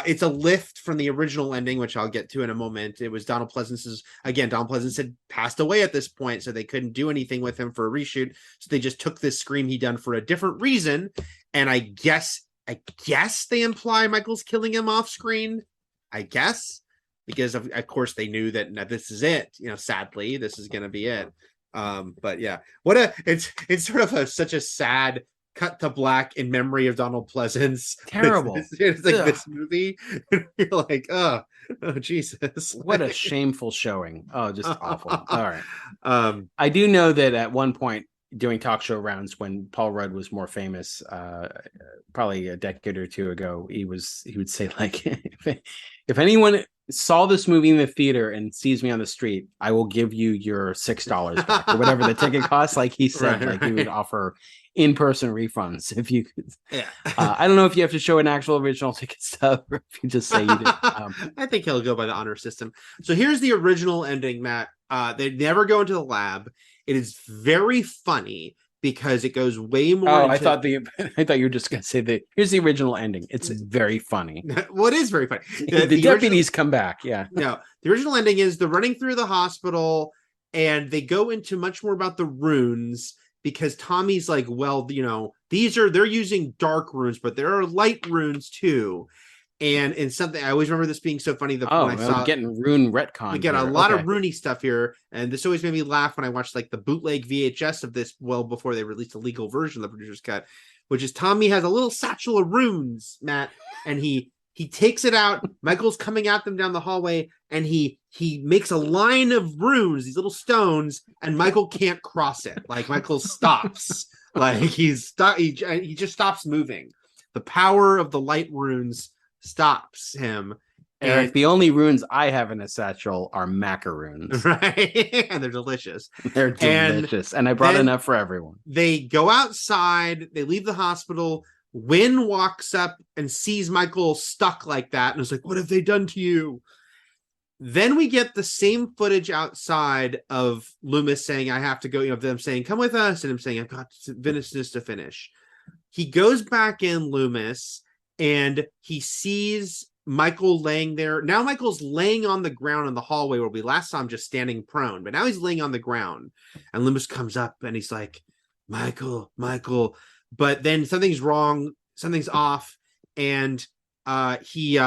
It's a lift from the original ending, which I'll get to in a moment. It was Donald Pleasance's. Again, Donald Pleasance had passed away at this point, so they couldn't do anything with him for a reshoot. So they just took this scream he done for a different reason. And I guess they imply Michael's killing him off screen. I guess. Because of course they knew that this is it. Sadly, this is going to be it. But yeah, it's sort of such a sad cut to black in memory of Donald Pleasance. Terrible. It's like this movie. You're like, oh Jesus! What a shameful showing. Oh, just awful. All right. I do know that at one point doing talk show rounds when Paul Rudd was more famous, probably a decade or two ago, he would say, like, if anyone saw this movie in the theater and sees me on the street, I will give you your $6 back or whatever the ticket costs. Like he said, he would offer in-person refunds if you could. Yeah. I don't know if you have to show an actual original ticket stub or if you just say you did. I think he'll go by the honor system. So here's the original ending, Matt. They never go into the lab. It is very funny because it goes way more. Oh, I thought you were just going to say here's the original ending. It's very funny. Well, it is very funny. The deputies come back. Yeah. No, the original ending is they're running through the hospital and they go into much more about the runes because Tommy's like, well, they're using dark runes, but there are light runes too. And something I always remember this being so funny. When I saw getting rune retcon. We get a lot of runey stuff here, and this always made me laugh when I watched like the bootleg VHS of this. Well, before they released a legal version of the producer's cut, which is Tommy has a little satchel of runes, Matt, and he He takes it out. Michael's coming at them down the hallway, and he makes a line of runes, these little stones, and Michael can't cross it. Like Michael stops. Like he's stuck. He just stops moving. The power of the light runes stops him. Eric, the only runes I have in a satchel are macaroons. Right? And they're delicious. They're delicious. And I brought enough for everyone. They go outside. They leave the hospital. Wynn walks up and sees Michael stuck like that and is like, what have they done to you? Then we get the same footage outside of Loomis saying, I have to go, them saying, come with us, and him saying, I've got business to finish. He goes back in, Loomis, and he sees Michael laying there. Now Michael's laying on the ground in the hallway where we last saw him just standing prone, but now he's laying on the ground. And Loomis comes up and he's like, Michael. But then something's wrong, something's off, and he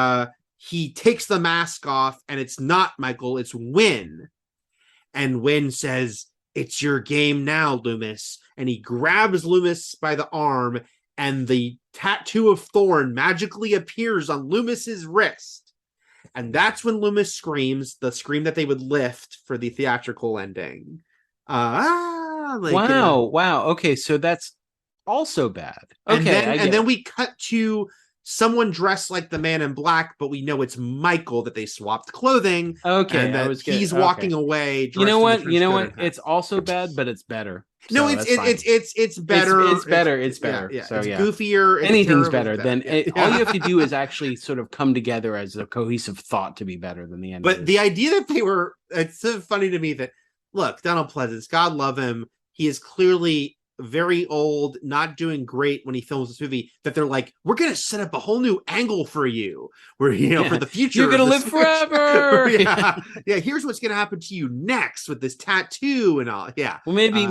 takes the mask off, and it's not Michael, it's Wynn. And Wynn says, it's your game now, Loomis. And he grabs Loomis by the arm, and the tattoo of Thorn magically appears on Loomis's wrist. And that's when Loomis screams, the scream that they would lift for the theatrical ending. Wow. Okay, so that's also bad. Okay, and then we cut to someone dressed like the Man in Black, but we know it's Michael, that they swapped clothing. Okay, and that he's walking away. You know what? It's also bad, but it's better. No, so it's better. It's better. It's better. Yeah, so it's yeah, goofier. It's anything's terrible, better than all you have to do is actually sort of come together as a cohesive thought to be better than the end. But the idea that it's so funny to me that, look, Donald Pleasance, God love him, he is clearly very old, not doing great when he films this movie, that they're like, we're gonna set up a whole new angle for you where for the future you're gonna live forever. Here's what's gonna happen to you next with this tattoo and all. Well, maybe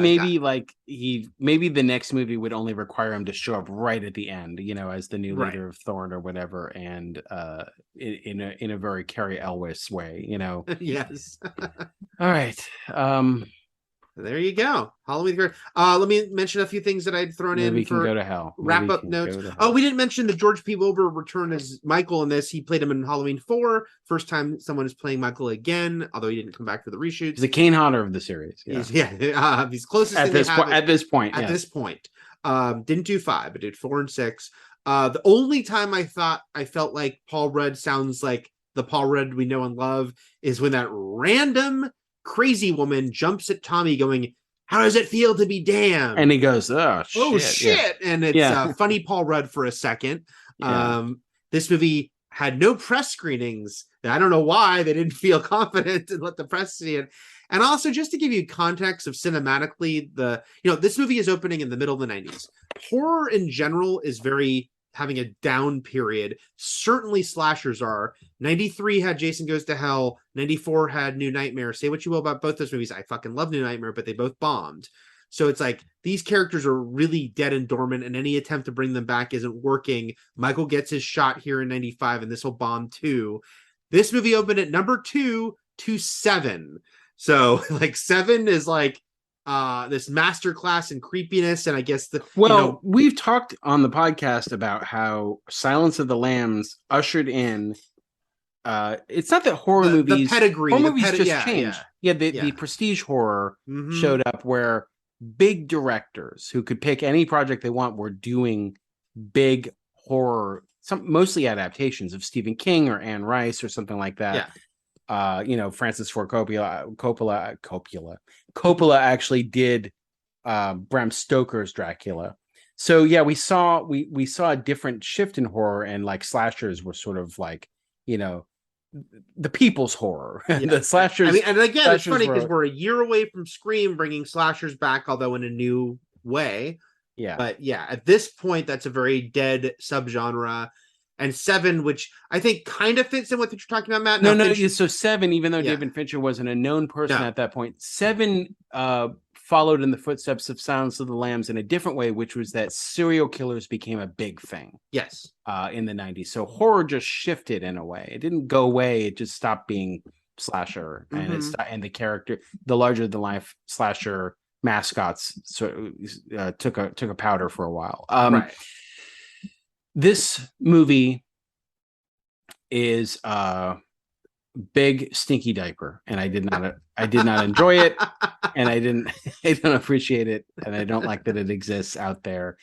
the next movie would only require him to show up right at the end, as the new leader of Thorn or whatever, and in a very Carrie Elwes way, Yes. All right. There you go. Halloween. Let me mention a few things that I'd thrown in. We can go to hell. Wrap-up notes. Oh, we didn't mention that George P. Wilbur returned as Michael in this. He played him in Halloween 4. First time someone is playing Michael again, although he didn't come back for the reshoots. He's the Kane Hodder of the series. Yeah. He's closest at this point. Didn't do 5, but did 4 and 6. The only time I felt like Paul Rudd sounds like the Paul Rudd we know and love is when that random crazy woman jumps at Tommy going, how does it feel to be damned? And he goes, oh shit. Yeah. And it's funny Paul Rudd for a second. This movie had no press screenings. I don't know why they didn't feel confident to let the press see it. And also, just to give you context of cinematically, this movie is opening in the middle of the 90s. Horror in general is having a down period. Certainly slashers are. 93 had Jason Goes to Hell. 94 had New Nightmare. Say what you will about both those movies. I fucking love New Nightmare, but they both bombed. So it's like these characters are really dead and dormant, and any attempt to bring them back isn't working. Michael gets his shot here in 95, and this will bomb too. This movie opened at number 2 to 7. So 7 is this masterclass in creepiness, and I guess we've talked on the podcast about how Silence of the Lambs ushered in it's not that horror movies the pedigree horror movies just changed. The prestige horror showed up where big directors who could pick any project they want were doing big horror, mostly adaptations of Stephen King or Anne Rice or something like that. Francis Ford Coppola actually did Bram Stoker's Dracula. So we saw a different shift in horror, and slashers were sort of the people's horror. The slashers. I mean, and again, it's funny because we're a year away from Scream bringing slashers back, although in a new way. Yeah. But at this point, that's a very dead subgenre. And 7, which I think kind of fits in with what you're talking about, Matt. No. So 7, even though David Fincher wasn't a known person at that point, 7 followed in the footsteps of Silence of the Lambs in a different way, which was that serial killers became a big thing. Yes. In the 90s. So horror just shifted in a way. It didn't go away. It just stopped being slasher, and the character, the larger than life slasher mascots, took a powder for a while. This movie is big stinky diaper, and I did not enjoy it, and I don't appreciate it, and I don't like that it exists out there,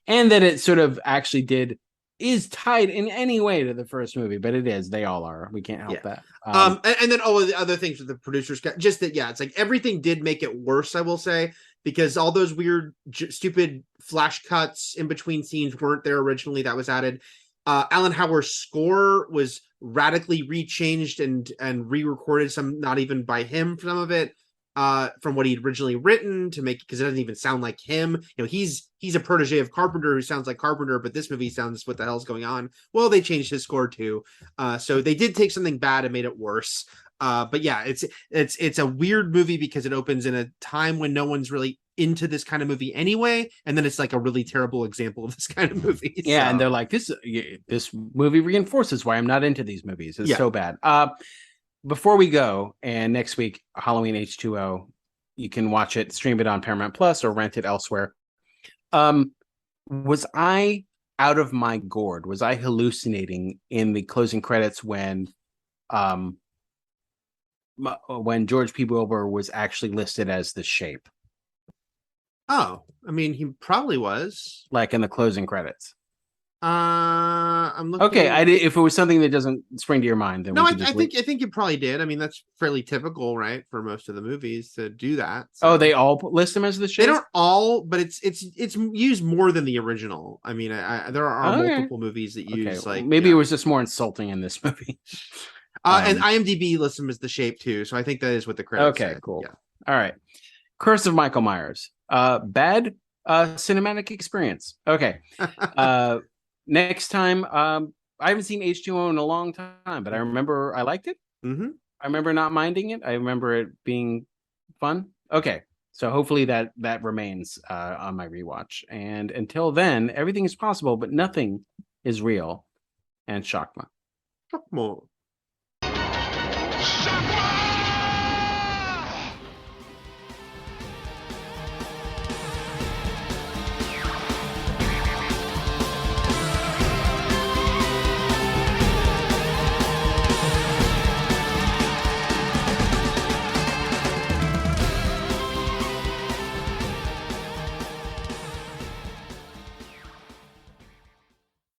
and that it sort of actually is tied in any way to the first movie, but it is. They all are. We can't help that. And then all of the other things with the producers, just that, it's like everything did make it worse, I will say, because all those weird, stupid flash cuts in between scenes weren't there originally. That was added. Alan Howard's score was radically rechanged and re-recorded, some not even by him, some of it from what he'd originally written to make, because it doesn't even sound like him. He's a protege of Carpenter who sounds like Carpenter, but this movie sounds, what the hell's going on? Well, they changed his score too, so they did take something bad and made it worse. But yeah, it's a weird movie because it opens in a time when no one's really into this kind of movie anyway, and then it's like a really terrible example of this kind of movie. Yeah, so. And they're like, this movie reinforces why I'm not into these movies. It's so bad. Before we go, and next week, Halloween H2O, you can watch it, stream it on Paramount Plus, or rent it elsewhere. Was I out of my gourd? Was I hallucinating in the closing credits when George P. Wilbur was actually listed as the Shape? Oh, I mean, he probably was. Like in the closing credits. I'm looking. Okay, if it was something that doesn't spring to your mind, then no, I think you probably did. I mean, that's fairly typical, right, for most of the movies to do that. So. Oh, they all list him as the Shape? They don't all, but it's used more than the original. I mean, there are multiple movies that use maybe it was just more insulting in this movie. And IMDb lists him as the Shape too, so I think that is what the credits. Okay, said. cool. Yeah. All right, Curse of Michael Myers. Bad cinematic experience. Okay. Next time, I haven't seen H2O in a long time, but I remember I liked it. Mm-hmm. I remember not minding it. I remember it being fun. Okay, so hopefully that remains on my rewatch. And until then, everything is possible, but nothing is real. And Shakma. Shakma. Shakma!